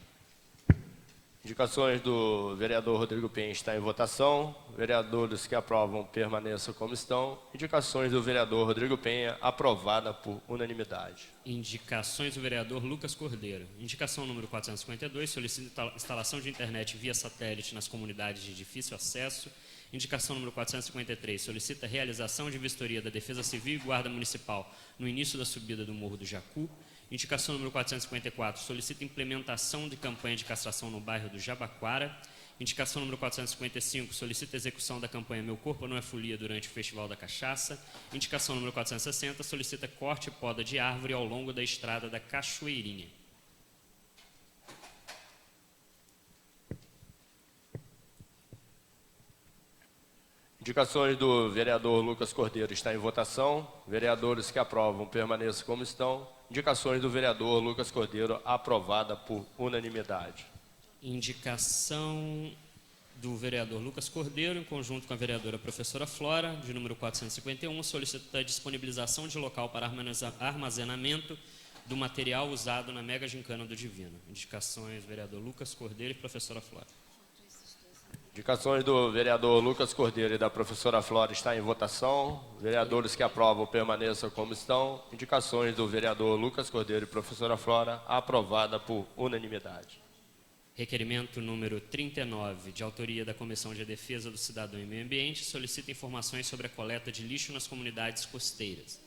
Indicações do vereador Rodrigo Penha está em votação. Vereadores que aprovam permaneçam como estão. Indicações do vereador Rodrigo Penha aprovada por unanimidade. Indicações do vereador Lucas Cordeiro. Indicação número 452, solicita instalação de internet via satélite nas comunidades de difícil acesso. Indicação número 453, solicita realização de vistoria da Defesa Civil e Guarda Municipal no início da subida do Morro do Jacu. Indicação número 454, solicita implementação de campanha de castração no bairro do Jabaquara. Indicação número 455, solicita execução da campanha Meu Corpo Não é Folia durante o Festival da Cachaça. Indicação número 460, solicita corte e poda de árvore ao longo da estrada da Cachoeirinha. Indicações do vereador Lucas Cordeiro está em votação. Vereadores que aprovam permaneçam como estão. Indicações do vereador Lucas Cordeiro aprovada por unanimidade. Indicação do vereador Lucas Cordeiro, em conjunto com a vereadora professora Flora, de número 451, solicita a disponibilização de local para armazenamento do material usado na Mega Gincana do Divino. Indicações do vereador Lucas Cordeiro e professora Flora. Indicações do vereador Lucas Cordeiro e da professora Flora está em votação. Vereadores que aprovam permaneçam como estão. Indicações do vereador Lucas Cordeiro e professora Flora aprovada por unanimidade. Requerimento número 39, de autoria da Comissão de Defesa do Cidadão e Meio Ambiente, solicita informações sobre a coleta de lixo nas comunidades costeiras.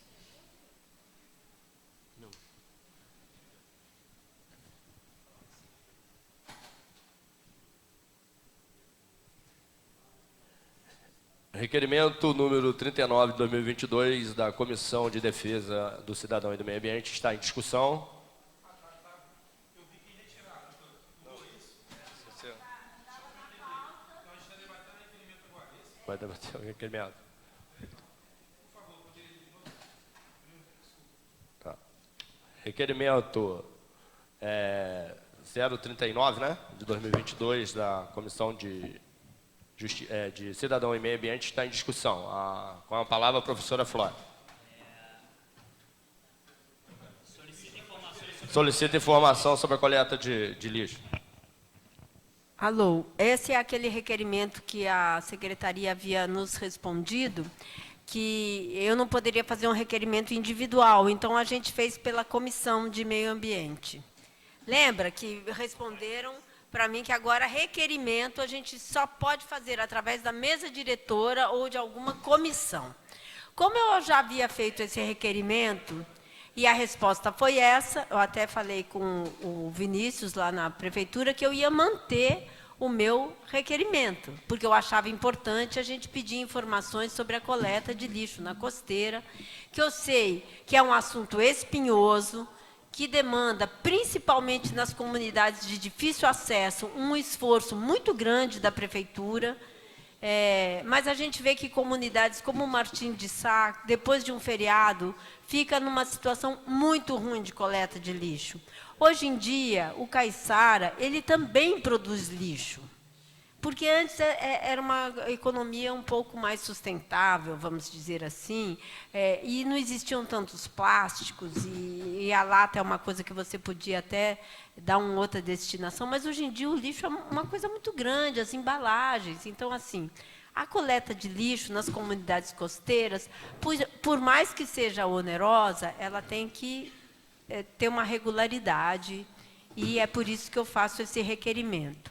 Requerimento número 39 de 2022 da Comissão de Defesa do Cidadão e do Meio Ambiente está em discussão. Vai debater o requerimento. Tá. Requerimento 039, né, de 2022 da Comissão de Cidadão e Meio Ambiente está em discussão. Com a palavra a professora Flora. Solicita informação sobre a coleta de lixo. Alô, esse é aquele requerimento que a secretaria havia nos respondido, que eu não poderia fazer um requerimento individual, então a gente fez pela Comissão de Meio Ambiente. Lembra que responderam para mim que agora requerimento a gente só pode fazer através da mesa diretora ou de alguma comissão. Como eu já havia feito esse requerimento, e a resposta foi essa, eu até falei com o Vinícius lá na prefeitura que eu ia manter o meu requerimento, porque eu achava importante a gente pedir informações sobre a coleta de lixo na costeira, que eu sei que é um assunto espinhoso, que demanda, principalmente nas comunidades de difícil acesso, um esforço muito grande da prefeitura. Mas a gente vê que comunidades como Martim de Sá, depois de um feriado, fica numa situação muito ruim de coleta de lixo. Hoje em dia, o Caiçara, ele também produz lixo. Porque antes era uma economia um pouco mais sustentável, vamos dizer assim, e não existiam tantos plásticos, e a lata é uma coisa que você podia até dar uma outra destinação, mas hoje em dia o lixo é uma coisa muito grande, as embalagens. Então, assim, a coleta de lixo nas comunidades costeiras, por mais que seja onerosa, ela tem que ter uma regularidade, e é por isso que eu faço esse requerimento.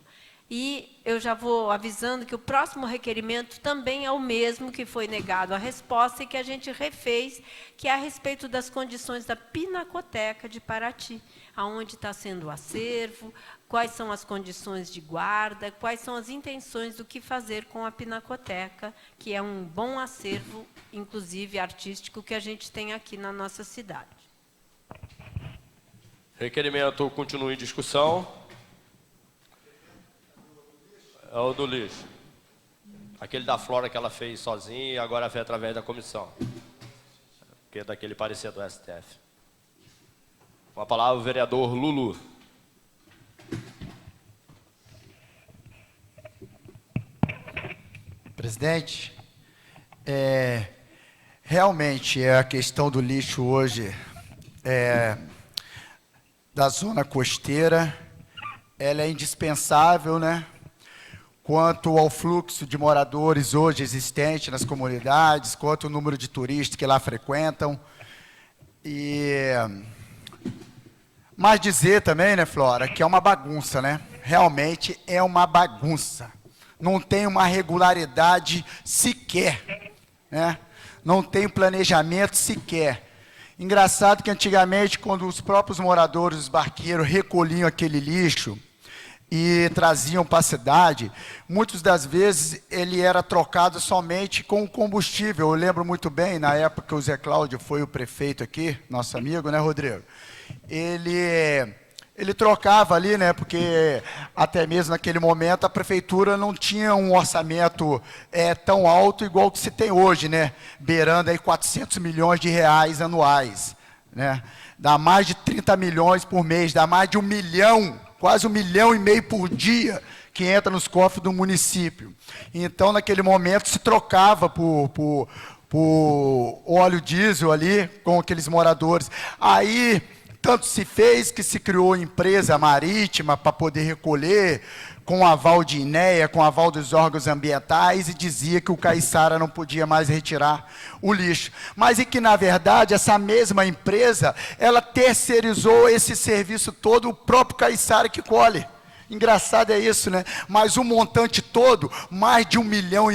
E eu já vou avisando que o próximo requerimento também é o mesmo que foi negado a resposta e que a gente refez, que é a respeito das condições da Pinacoteca de Paraty, aonde está sendo o acervo, quais são as condições de guarda, quais são as intenções do que fazer com a Pinacoteca, que é um bom acervo, inclusive artístico, que a gente tem aqui na nossa cidade. Requerimento continua em discussão. É o do lixo. Aquele da Flora que ela fez sozinha e agora foi através da comissão. Que é daquele parecer do STF. Com a palavra o vereador Lulu. Presidente, realmente a questão do lixo hoje da zona costeira, ela é indispensável, né? Quanto ao fluxo de moradores hoje existente nas comunidades, quanto ao número de turistas que lá frequentam. Mas dizer também, né, Flora, que é uma bagunça, né? Realmente é uma bagunça. Não tem uma regularidade sequer, né? Não tem planejamento sequer. Engraçado que antigamente, quando os próprios moradores, os barqueiros, recolhiam aquele lixo e traziam para a cidade, muitas das vezes ele era trocado somente com combustível. Eu lembro muito bem, na época que o Zé Cláudio foi o prefeito aqui, nosso amigo, né, Rodrigo? Ele trocava ali, né, porque até mesmo naquele momento a prefeitura não tinha um orçamento tão alto igual que se tem hoje, né, beirando aí 400 milhões de reais anuais, né? Dá mais de 30 milhões por mês, dá mais de 1 milhão, quase 1,5 milhão por dia que entra nos cofres do município. Então, naquele momento, se trocava por óleo diesel ali com aqueles moradores. Aí, tanto se fez que se criou empresa marítima para poder recolher, com aval de INEA, com aval dos órgãos ambientais, e dizia que o Caiçara não podia mais retirar o lixo. Mas e que, na verdade, essa mesma empresa, ela terceirizou esse serviço todo, o próprio Caiçara que colhe. Engraçado é isso, né? Mas o montante todo, mais de R$ 1,5 milhão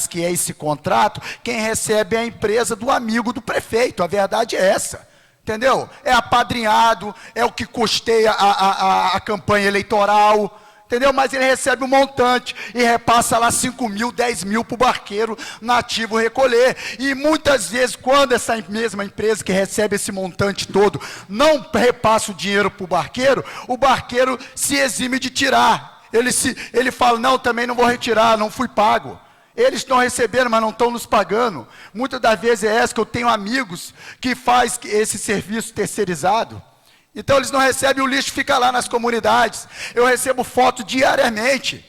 que é esse contrato, quem recebe é a empresa do amigo do prefeito. A verdade é essa. Entendeu? É apadrinhado, é o que custeia a campanha eleitoral, entendeu? Mas ele recebe um montante e repassa lá 5 mil, 10 mil para o barqueiro nativo recolher. E muitas vezes, quando essa mesma empresa que recebe esse montante todo não repassa o dinheiro para o barqueiro se exime de tirar. Ele fala, não, também não vou retirar, não fui pago. Eles estão recebendo, mas não estão nos pagando. Muitas das vezes é essa que eu tenho amigos que faz esse serviço terceirizado. Então eles não recebem, o lixo fica lá nas comunidades. Eu recebo foto diariamente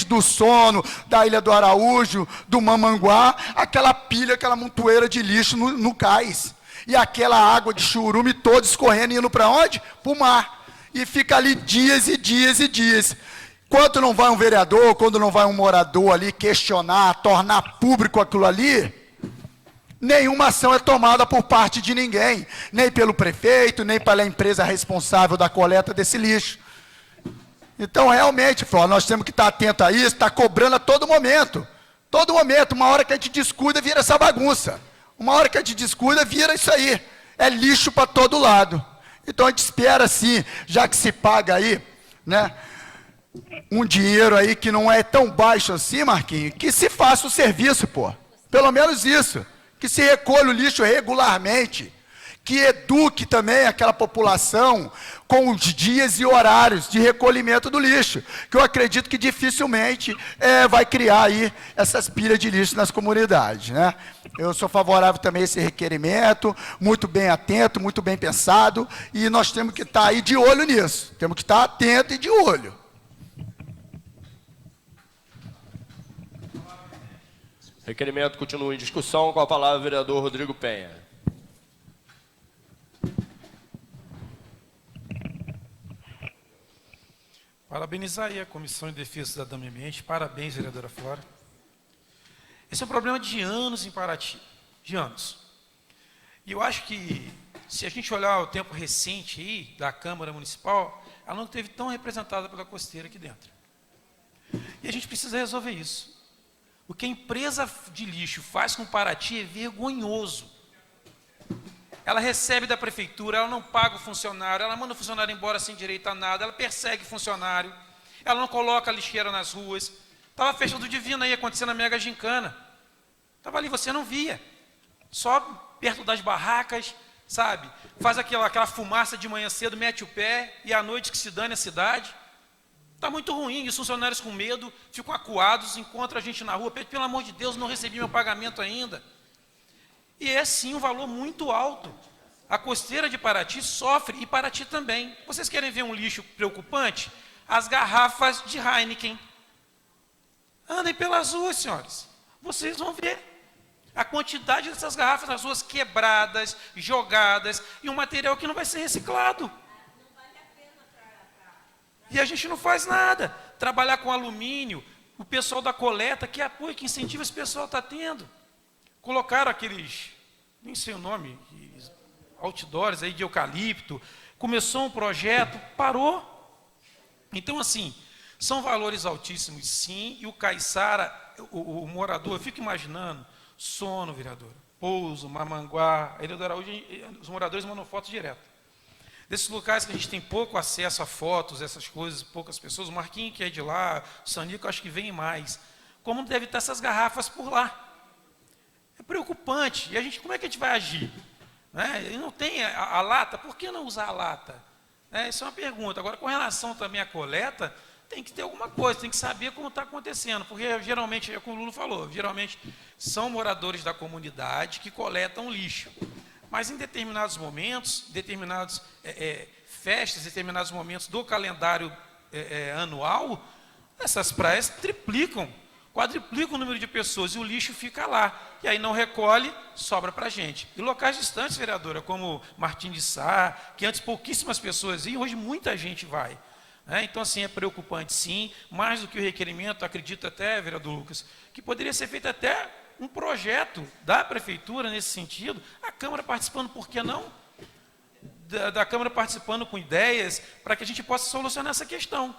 do Sono, da Ilha do Araújo, do Mamanguá, aquela pilha, aquela montoeira de lixo no cais. E aquela água de churume toda escorrendo e indo para onde? Para o mar. E fica ali dias e dias e dias. Quando não vai um vereador, quando não vai um morador ali questionar, tornar público aquilo ali, nenhuma ação é tomada por parte de ninguém, nem pelo prefeito, nem pela empresa responsável da coleta desse lixo. Então, realmente, Flor, nós temos que estar atentos a isso, estar cobrando a todo momento. Todo momento, uma hora que a gente descuida, vira essa bagunça. Uma hora que a gente descuida, vira isso aí. É lixo para todo lado. Então, a gente espera, sim, já que se paga aí, né, um dinheiro aí que não é tão baixo assim, Marquinhos, que se faça o serviço, pô. Pelo menos isso. Que se recolha o lixo regularmente. Que eduque também aquela população com os dias e horários de recolhimento do lixo. Que eu acredito que dificilmente vai criar aí essas pilhas de lixo nas comunidades, né? Eu sou favorável também a esse requerimento, muito bem atento, muito bem pensado, e nós temos que estar aí de olho nisso. Temos que estar atento e de olho. Requerimento continua em discussão. Com a palavra o vereador Rodrigo Penha. Parabenizar aí a Comissão de Defesa do Cidadão e Meio Ambiente. Parabéns, vereadora Flora. Esse é um problema de anos em Paraty. De anos. E eu acho que, se a gente olhar o tempo recente aí da Câmara Municipal, ela não esteve tão representada pela costeira aqui dentro. E a gente precisa resolver isso. O que a empresa de lixo faz com Paraty é vergonhoso. Ela recebe da prefeitura, ela não paga o funcionário, ela manda o funcionário embora sem direito a nada, ela persegue o funcionário, ela não coloca a lixeira nas ruas. Estava a festa do Divino aí acontecendo na Mega Gincana. Estava ali, você não via. Só perto das barracas, sabe? Faz aquela fumaça de manhã cedo, mete o pé, e à noite que se dane a cidade. Está muito ruim, e os funcionários com medo, ficam acuados, encontram a gente na rua, pelo amor de Deus, não recebi meu pagamento ainda. E é sim um valor muito alto. A costeira de Paraty sofre, e Paraty também. Vocês querem ver um lixo preocupante? As garrafas de Heineken. Andem pelas ruas, senhores. Vocês vão ver a quantidade dessas garrafas nas ruas quebradas, jogadas, e um material que não vai ser reciclado. E a gente não faz nada. Trabalhar com alumínio, o pessoal da coleta, que apoio, que incentivo esse pessoal está tendo. Colocaram aqueles, nem sei o nome, outdoors aí de eucalipto. Começou um projeto, parou. Então, assim, são valores altíssimos, sim. E o Caiçara, o morador, eu fico imaginando, Sono, vereadora, Pouso, Mamanguá, Ilha do Araújo, os moradores mandam fotos direto. Desses locais que a gente tem pouco acesso a fotos, essas coisas, poucas pessoas, o Marquinhos que é de lá, o Sanico, acho que vem mais. Como deve estar essas garrafas por lá? É preocupante. E a gente, como é que a gente vai agir? Né? E não tem a lata, por que não usar a lata? Isso é uma pergunta. Agora, com relação também à coleta, tem que ter alguma coisa, tem que saber como está acontecendo, porque geralmente, é como o Lula falou, geralmente são moradores da comunidade que coletam lixo. Mas em determinados momentos, determinadas festas, determinados momentos do calendário anual, essas praias triplicam, quadriplicam o número de pessoas e o lixo fica lá. E aí não recolhe, sobra para a gente. E locais distantes, vereadora, como Martim de Sá, que antes pouquíssimas pessoas iam, hoje muita gente vai. Então, assim, é preocupante, sim, mais do que o requerimento, acredito até, vereador Lucas, que poderia ser feito até um projeto da prefeitura nesse sentido, a Câmara participando, por que não? da Câmara participando com ideias para que a gente possa solucionar essa questão.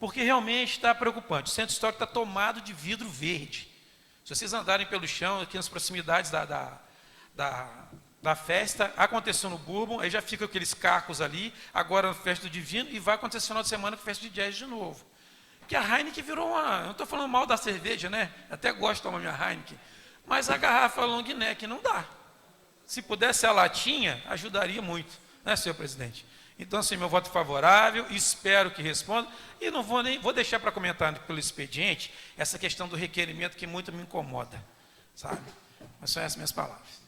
Porque realmente está preocupante. O centro histórico está tomado de vidro verde. Se vocês andarem pelo chão, aqui nas proximidades da festa, aconteceu no Bourbon, aí já fica aqueles cacos ali, agora na festa do Divino, e vai acontecer no final de semana com a festa de jazz de novo. Que a Heineken virou uma... Eu não estou falando mal da cerveja, né? Até gosto de tomar minha Heineken. Mas a garrafa long neck não dá. Se pudesse a latinha, ajudaria muito, né, senhor presidente? Então, assim, meu voto favorável, espero que responda. E não vou nem... Vou deixar para comentar pelo expediente essa questão do requerimento que muito me incomoda, sabe? Mas são essas minhas palavras.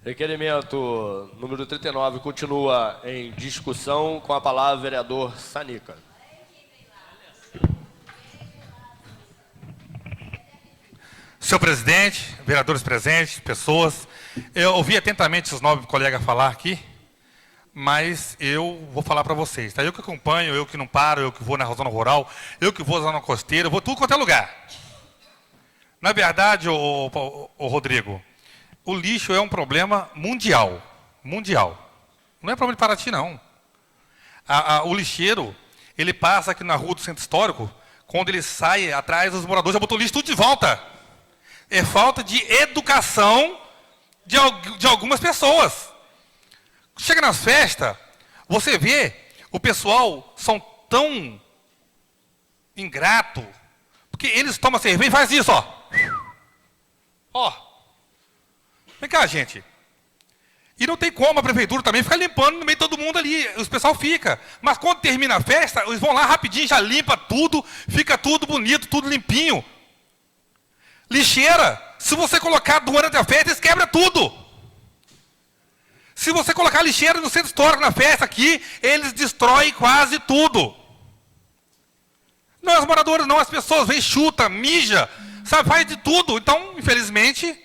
Requerimento número 39 continua em discussão, com a palavra o vereador Sanica. Senhor presidente, vereadores presentes, pessoas, eu ouvi atentamente os 9 colegas falar aqui, mas eu vou falar para vocês, tá? Eu que acompanho, eu que não paro, eu que vou na zona rural, eu que vou na zona costeira, eu vou tudo quanto é lugar. Na verdade, o Rodrigo, o lixo é um problema mundial. Mundial. Não é problema de Paraty, não. O lixeiro, ele passa aqui na rua do centro histórico, quando ele sai atrás, os moradores já botam o lixo tudo de volta. É falta de educação de algumas pessoas. Chega nas festas, você vê, o pessoal são tão ingrato, porque eles tomam cerveja e faz isso, ó. Ó. Vem cá, gente. E não tem como a prefeitura também ficar limpando no meio de todo mundo ali. Os pessoal fica. Mas quando termina a festa, eles vão lá rapidinho, já limpa tudo, fica tudo bonito, tudo limpinho. Lixeira, se você colocar durante a festa, eles quebram tudo. Se você colocar lixeira no centro histórico na festa aqui, eles destroem quase tudo. Não, os moradores não, as pessoas vêm, chuta, mija, sabe, faz de tudo. Então, infelizmente,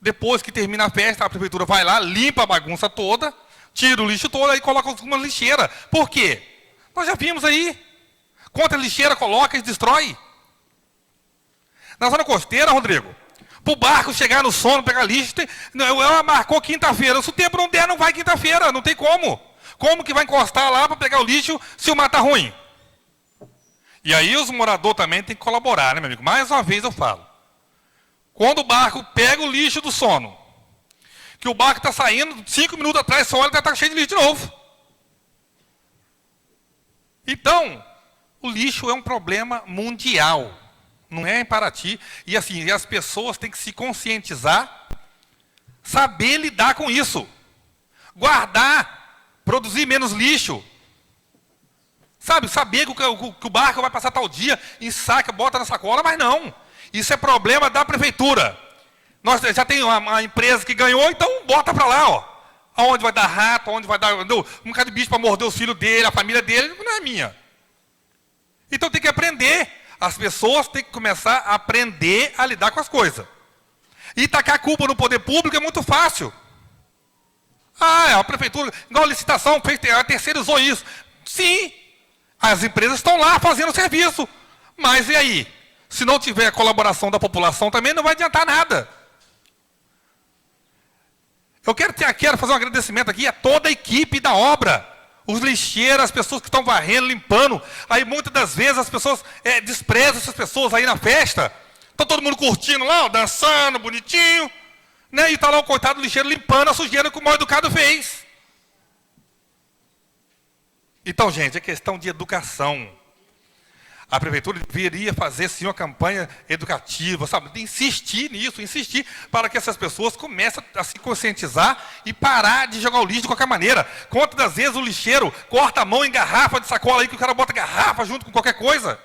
depois que termina a festa, a prefeitura vai lá, limpa a bagunça toda, tira o lixo todo e coloca uma lixeira. Por quê? Nós já vimos aí. Quanta lixeira coloca e destrói. Na zona costeira, Rodrigo, para o barco chegar no sono, pegar lixo, ela marcou quinta-feira. Se o tempo não der, não vai quinta-feira, não tem como. Como que vai encostar lá para pegar o lixo se o mar está ruim? E aí os moradores também têm que colaborar, né, meu amigo? Mais uma vez eu falo. Quando o barco pega o lixo do sono, que o barco está saindo, 5 minutos atrás, só olha, já está cheio de lixo de novo. Então, o lixo é um problema mundial. Não é em Paraty. E assim, as pessoas têm que se conscientizar, saber lidar com isso. Guardar, produzir menos lixo. Sabe, saber que o barco vai passar tal dia, ensaca, bota na sacola, mas não. Isso é problema da prefeitura. Nós já tem uma empresa que ganhou, então bota para lá, ó. Aonde vai dar rato, aonde vai dar um bocado de bicho para morder os filhos dele, a família dele, não é minha. Então tem que aprender. As pessoas têm que começar a aprender a lidar com as coisas. E tacar a culpa no poder público é muito fácil. Ah, a prefeitura, igual a licitação, terceirizou isso. Sim, as empresas estão lá fazendo o serviço. Mas e aí? Se não tiver a colaboração da população, também não vai adiantar nada. Eu quero fazer um agradecimento aqui a toda a equipe da obra. Os lixeiros, as pessoas que estão varrendo, limpando. Aí muitas das vezes as pessoas desprezam essas pessoas aí na festa. Está todo mundo curtindo lá, ó, dançando, bonitinho. Né? E está lá o coitado do lixeiro limpando a sujeira que o mal educado fez. Então, gente, é questão de educação. A prefeitura deveria fazer, sim, uma campanha educativa, sabe? De insistir nisso, insistir para que essas pessoas comecem a se conscientizar e parar de jogar o lixo de qualquer maneira. Quantas das vezes o lixeiro corta a mão em garrafa de sacola aí, que o cara bota garrafa junto com qualquer coisa?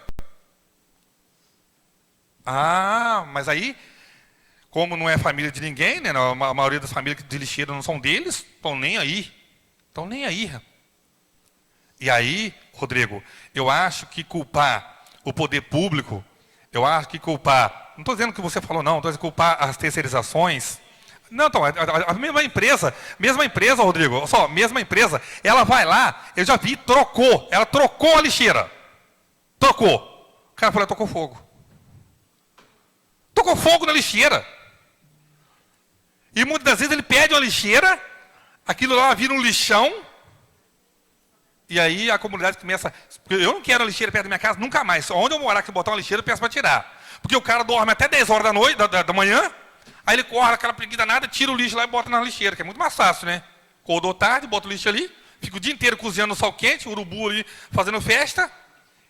Ah, mas aí, como não é família de ninguém, né? A maioria das famílias de lixeiro não são deles, estão nem aí. Estão nem aí. E aí, Rodrigo, eu acho que culpar o poder público, eu acho que culpar, não estou dizendo que você falou não, estou dizendo culpar as terceirizações. Não, então, a mesma empresa, Rodrigo, só, mesma empresa, ela vai lá, eu já vi, ela trocou a lixeira. Trocou. O cara falou, tocou fogo. Tocou fogo na lixeira. E muitas das vezes ele pede uma lixeira, aquilo lá vira um lixão, e aí a comunidade começa... Eu não quero a lixeira perto da minha casa, nunca mais. Onde eu morar, que botar uma lixeira, eu peço para tirar. Porque o cara dorme até 10 horas da noite, da manhã, aí ele corre aquela preguiça danada, tira o lixo lá e bota na lixeira, que é muito mais fácil, né? Acordou tarde, bota o lixo ali, fica o dia inteiro cozinhando no sol quente, urubu ali, fazendo festa.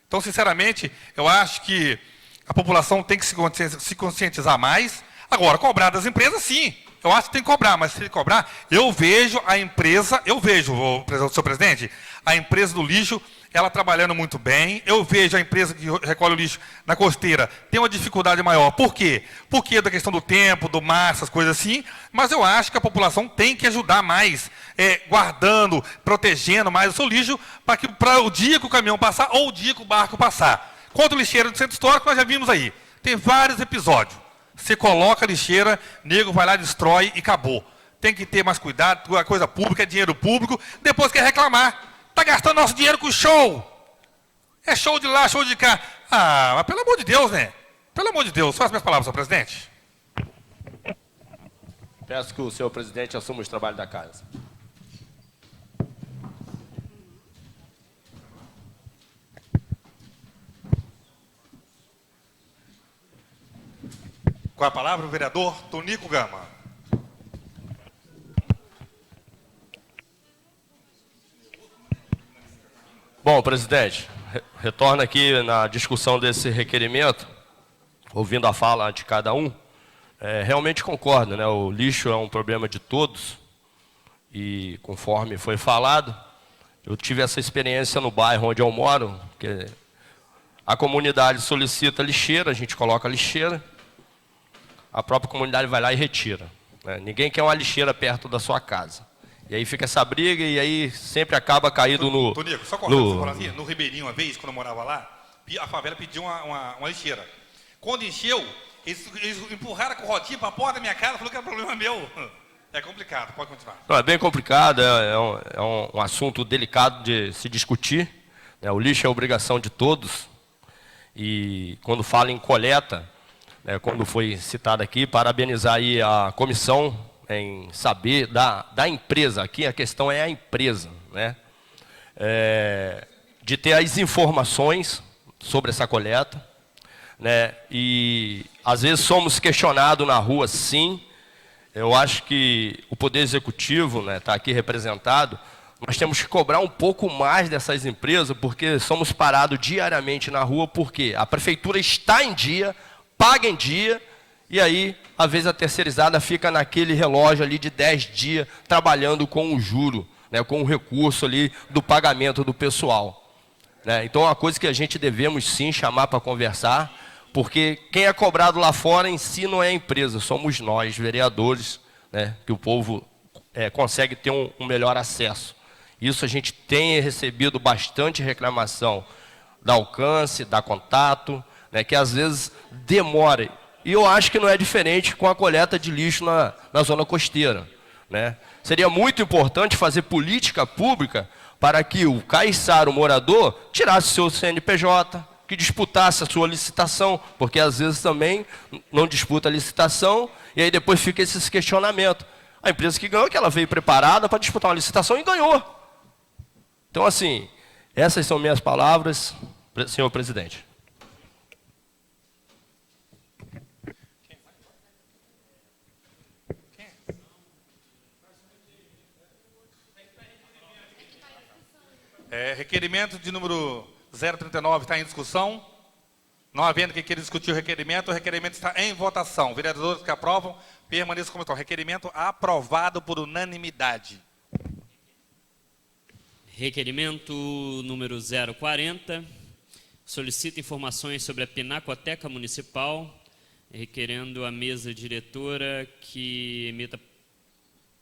Então, sinceramente, eu acho que a população tem que se conscientizar mais. Agora, cobrar das empresas, sim. Eu acho que tem que cobrar, mas se ele cobrar, eu vejo, senhor presidente, a empresa do lixo, ela trabalhando muito bem. Eu vejo a empresa que recolhe o lixo na costeira tem uma dificuldade maior. Por quê? Porque da questão do tempo, do mar, essas coisas assim. Mas eu acho que a população tem que ajudar mais, guardando, protegendo mais o seu lixo, para o dia que o caminhão passar ou o dia que o barco passar. Quanto ao lixeiro do centro histórico, nós já vimos aí. Tem vários episódios. Você coloca a lixeira, nego vai lá, destrói e acabou. Tem que ter mais cuidado, a coisa pública é dinheiro público. Depois quer reclamar. Está gastando nosso dinheiro com show. É show de lá, show de cá. Ah, mas pelo amor de Deus, né? Pelo amor de Deus. Só as minhas palavras, senhor presidente. Peço que o senhor presidente assuma os trabalhos da casa. Com a palavra, o vereador Tonico Gama. Bom, presidente, retorno aqui na discussão desse requerimento, ouvindo a fala de cada um. Realmente concordo, né? O lixo é um problema de todos e, conforme foi falado, eu tive essa experiência no bairro onde eu moro, que a comunidade solicita lixeira, a gente coloca a lixeira, a própria comunidade vai lá e retira, né? Ninguém quer uma lixeira perto da sua casa. E aí fica essa briga e aí sempre acaba caído no... Tonico, só cortando, assim, no Ribeirinho, uma vez, quando eu morava lá, a favela pediu uma lixeira. Quando encheu, eles empurraram com rodinha para a porta da minha casa, falou que era problema meu. É complicado, pode continuar. Não, é bem complicado, é um assunto delicado de se discutir, né? O lixo é obrigação de todos. E quando fala em coleta, né, quando foi citado aqui, parabenizar aí a comissão em saber da empresa, aqui a questão é a empresa, né? De ter as informações sobre essa coleta, né? E às vezes somos questionados na rua, sim. Eu acho que o Poder Executivo, né, está aqui representado, nós temos que cobrar um pouco mais dessas empresas, porque somos parados diariamente na rua, porque a prefeitura está em dia, paga em dia, e aí, às vezes, a terceirizada fica naquele relógio ali de 10 dias, trabalhando com o juro, né, com o recurso ali do pagamento do pessoal, né? Então, é uma coisa que a gente devemos, sim, chamar para conversar, porque quem é cobrado lá fora em si não é a empresa, somos nós, vereadores, né, que o povo consegue ter um melhor acesso. Isso a gente tem recebido bastante reclamação da Alcance, da Contato, né, que às vezes demora. E eu acho que não é diferente com a coleta de lixo na zona costeira, né? Seria muito importante fazer política pública para que o caiçara, o morador, tirasse seu CNPJ, que disputasse a sua licitação, porque às vezes também não disputa a licitação, e aí depois fica esse questionamento. A empresa que ganhou, que ela veio preparada para disputar uma licitação e ganhou. Então, assim, essas são minhas palavras, senhor presidente. Requerimento de número 039 está em discussão. Não havendo que queira discutir o requerimento está em votação. Vereadores que aprovam, permaneçam como estão. Requerimento aprovado por unanimidade. Requerimento número 040. Solicita informações sobre a Pinacoteca Municipal, requerendo a mesa diretora que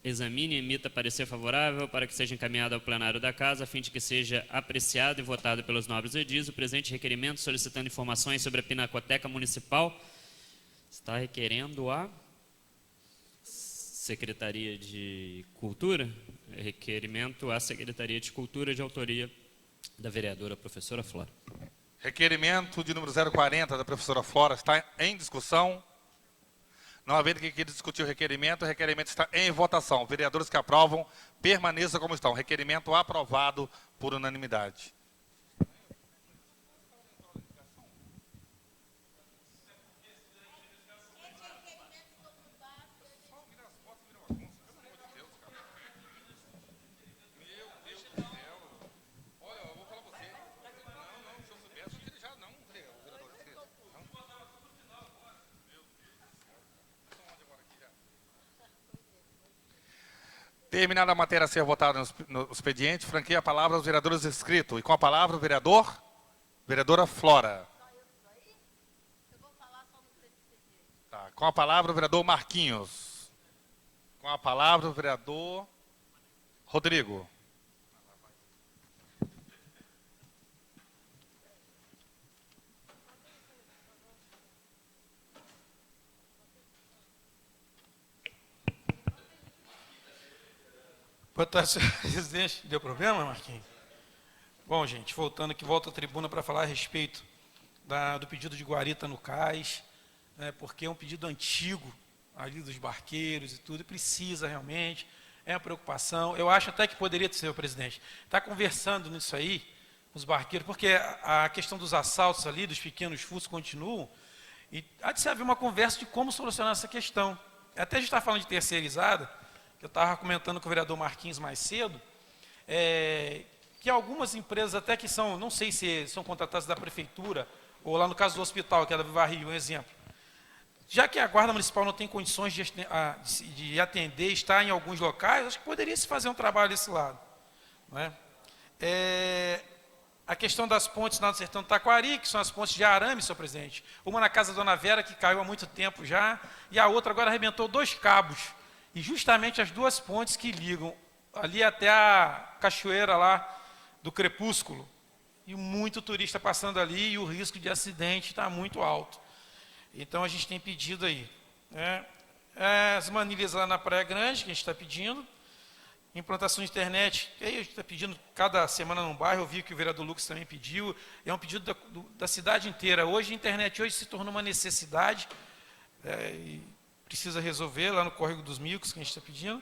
examine e emita parecer favorável para que seja encaminhado ao plenário da Casa, a fim de que seja apreciado e votado pelos nobres edis. O presente requerimento, solicitando informações sobre a Pinacoteca Municipal, está requerendo a Secretaria de Cultura, requerimento à Secretaria de Cultura, de autoria da vereadora professora Flora. Requerimento de número 040 da professora Flora está em discussão. Não havendo quem queira discutir o requerimento está em votação. Vereadores que aprovam, permaneçam como estão. Requerimento aprovado por unanimidade. Terminada a matéria a ser votada no expediente, franqueia a palavra aos vereadores inscritos. E com a palavra o vereadora Flora. Tá, com a palavra o vereador Marquinhos. Com a palavra o vereador Rodrigo. Boa tarde, senhor presidente. Deu problema, Marquinhos? Bom, gente, voltando aqui, volto à tribuna para falar a respeito do pedido de guarita no cais, né, porque é um pedido antigo ali dos barqueiros e tudo, e precisa realmente, é uma preocupação. Eu acho até que poderia, senhor presidente, estar conversando nisso aí, com os barqueiros, porque a questão dos assaltos ali, dos pequenos furtos continuam, e há de se haver uma conversa de como solucionar essa questão. Até a gente está falando de terceirizada, eu estava comentando com o vereador Marquinhos mais cedo, que algumas empresas até que são, não sei se são contratadas da prefeitura, ou lá no caso do hospital, que é da Viva Rio, um exemplo. Já que a Guarda Municipal não tem condições de atender, estar em alguns locais, acho que poderia se fazer um trabalho desse lado. Não é? A questão das pontes lá no Sertão do Taquari, que são as pontes de arame, senhor presidente. Uma na casa da Dona Vera, que caiu há muito tempo já, e a outra agora arrebentou 2 cabos. E justamente as 2 pontes que ligam ali até a cachoeira lá do Crepúsculo. E muito turista passando ali e o risco de acidente está muito alto. Então a gente tem pedido aí, né? As manilhas lá na Praia Grande, que a gente está pedindo. Implantação de internet, que aí a gente está pedindo cada semana num bairro, eu vi que o vereador Lucas também pediu. É um pedido da cidade inteira. Hoje a internet se tornou uma necessidade. E precisa resolver lá no Córrego dos Micos, que a gente está pedindo.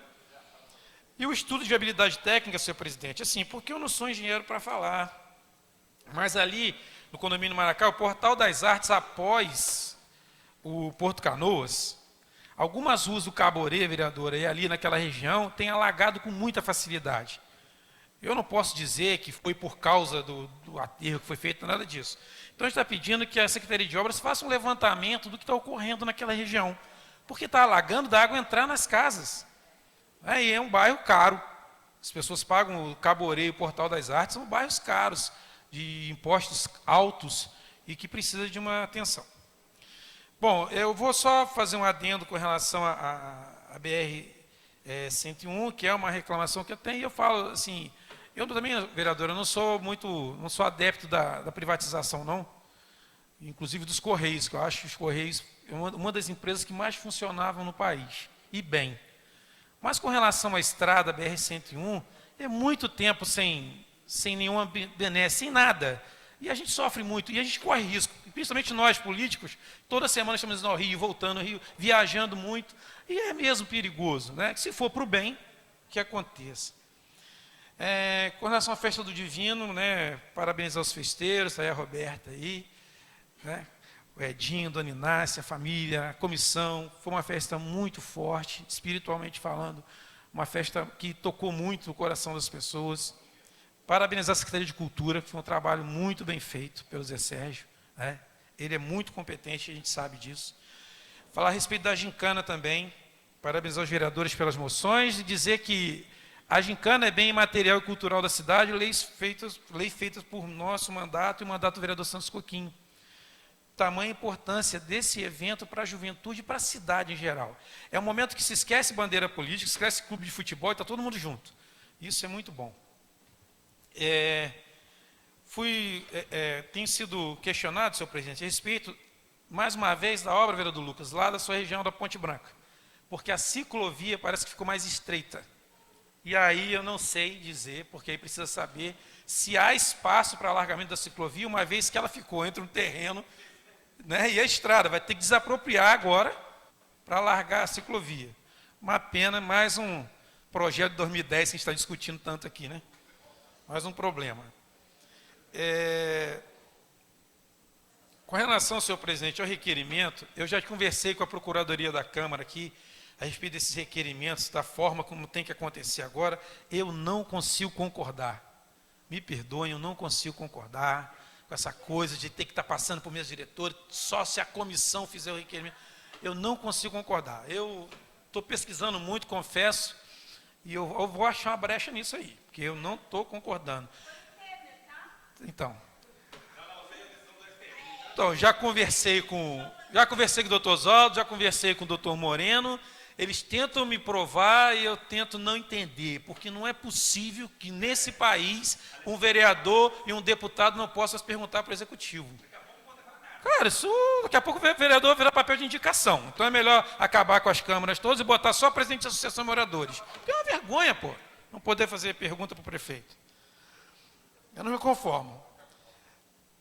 E o estudo de viabilidade técnica, senhor presidente, assim, porque eu não sou engenheiro para falar, mas ali no condomínio Maracá, o Portal das Artes, após o Porto Canoas, algumas ruas do Caborê, vereadora, e ali naquela região, tem alagado com muita facilidade. Eu não posso dizer que foi por causa do aterro que foi feito, nada disso. Então a gente está pedindo que a Secretaria de Obras faça um levantamento do que está ocorrendo naquela região. Porque está alagando da água entrar nas casas. E é um bairro caro. As pessoas pagam o Caborê e o Portal das Artes, são bairros caros, de impostos altos e que precisa de uma atenção. Bom, eu vou só fazer um adendo com relação à BR-101, que é uma reclamação que eu tenho, e eu falo assim, eu também, vereador, eu não sou adepto da privatização, não, inclusive dos Correios, que eu acho que os Correios é uma das empresas que mais funcionavam no país, e bem. Mas com relação à estrada BR-101, é muito tempo sem nenhuma benesse, sem nada. E a gente sofre muito, e a gente corre risco, principalmente nós políticos, toda semana estamos indo ao Rio, voltando ao Rio, viajando muito, e é mesmo perigoso, né? Que se for para o bem, que aconteça. Com relação à festa do Divino, né? Parabenizar os festeiros, tá aí a Roberta aí, né? O Edinho, Dona Inácia, a família, a comissão, foi uma festa muito forte, espiritualmente falando, uma festa que tocou muito o coração das pessoas. Parabenizar a Secretaria de Cultura, que foi um trabalho muito bem feito pelo Zé Sérgio, né? Ele é muito competente, a gente sabe disso. Falar a respeito da gincana também, parabenizar os vereadores pelas moções e dizer que a gincana é bem imaterial e cultural da cidade, leis feitas por nosso mandato e o mandato do vereador Santos Coquinho. Tamanha importância desse evento para a juventude e para a cidade em geral. É um momento que se esquece bandeira política, se esquece clube de futebol e está todo mundo junto. Isso é muito bom. Tenho sido questionado, senhor presidente, a respeito, mais uma vez, da obra, vereador Lucas, lá da sua região da Ponte Branca. Porque a ciclovia parece que ficou mais estreita. E aí eu não sei dizer, porque aí precisa saber se há espaço para alargamento da ciclovia, uma vez que ela ficou entre um terreno, né, e a estrada. Vai ter que desapropriar agora para largar a ciclovia. Uma pena, mais um projeto de 2010 que a gente está discutindo tanto aqui, né? Mais um problema. Com relação, senhor presidente, ao requerimento, eu já conversei com a Procuradoria da Câmara aqui, a respeito desses requerimentos, da forma como tem que acontecer agora, eu não consigo concordar. Me perdoem, eu não consigo concordar com essa coisa de ter que estar passando por meus diretores, só se a comissão fizer o requerimento. Eu não consigo concordar. Eu estou pesquisando muito, confesso, e eu vou achar uma brecha nisso aí, porque eu não estou concordando. Então, já conversei com o doutor Oswaldo, já conversei com o doutor Moreno, eles tentam me provar e eu tento não entender, porque não é possível que nesse país um vereador e um deputado não possam perguntar para o executivo. Cara, isso daqui a pouco o vereador vira papel de indicação. Então é melhor acabar com as câmaras todas e botar só presidente da Associação de Moradores. Porque é uma vergonha, pô, não poder fazer pergunta para o prefeito. Eu não me conformo.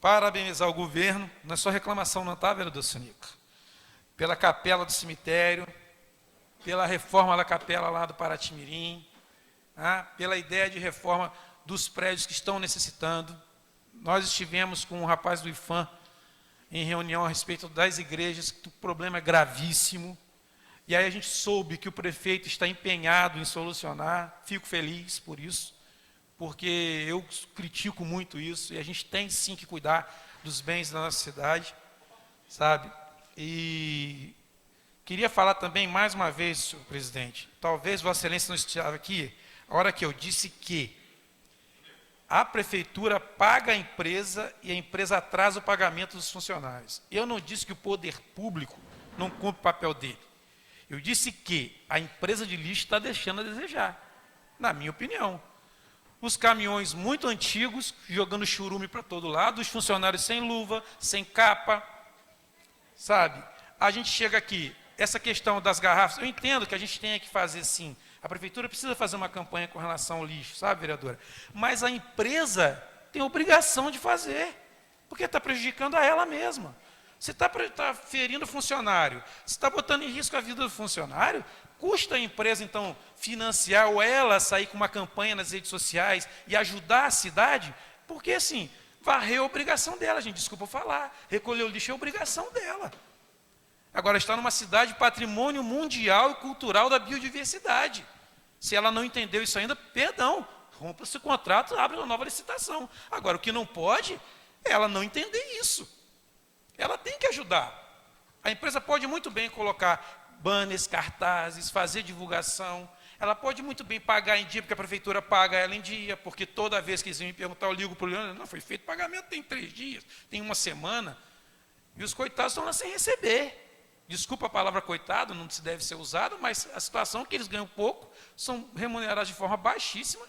Parabenizar o governo, na sua reclamação não está, vereador Sonica? Pela capela do cemitério, pela reforma da capela lá do Paraty-Mirim, pela ideia de reforma dos prédios que estão necessitando. Nós estivemos com um rapaz do IFAM em reunião a respeito das igrejas, que o problema é gravíssimo, e aí a gente soube que o prefeito está empenhado em solucionar, fico feliz por isso, porque eu critico muito isso, e a gente tem sim que cuidar dos bens da nossa cidade, sabe? E queria falar também, mais uma vez, senhor presidente, talvez Vossa Excelência não estava aqui, a hora que eu disse que a prefeitura paga a empresa e a empresa atrasa o pagamento dos funcionários. Eu não disse que o poder público não cumpre o papel dele. Eu disse que a empresa de lixo está deixando a desejar, na minha opinião. Os caminhões muito antigos, jogando churume para todo lado, os funcionários sem luva, sem capa, sabe? A gente chega aqui, essa questão das garrafas, eu entendo que a gente tenha que fazer sim. A prefeitura precisa fazer uma campanha com relação ao lixo, sabe, vereadora? Mas a empresa tem a obrigação de fazer, porque está prejudicando a ela mesma. Você está ferindo o funcionário, você está botando em risco a vida do funcionário, custa a empresa, então, financiar ou ela sair com uma campanha nas redes sociais e ajudar a cidade, porque, assim, varrer é a obrigação dela, gente, desculpa falar, recolher o lixo é a obrigação dela. Agora, está numa cidade patrimônio mundial e cultural da biodiversidade. Se ela não entendeu isso ainda, perdão, rompa esse contrato, abre uma nova licitação. Agora, o que não pode é ela não entender isso. Ela tem que ajudar. A empresa pode muito bem colocar banners, cartazes, fazer divulgação. Ela pode muito bem pagar em dia, porque a prefeitura paga ela em dia, porque toda vez que eles me perguntar, eu ligo para o Leandro, não, foi feito pagamento, tem 3 dias, tem 1 semana, e os coitados estão lá sem receber. Desculpa a palavra coitado, não se deve ser usado, mas a situação é que eles ganham pouco, são remunerados de forma baixíssima,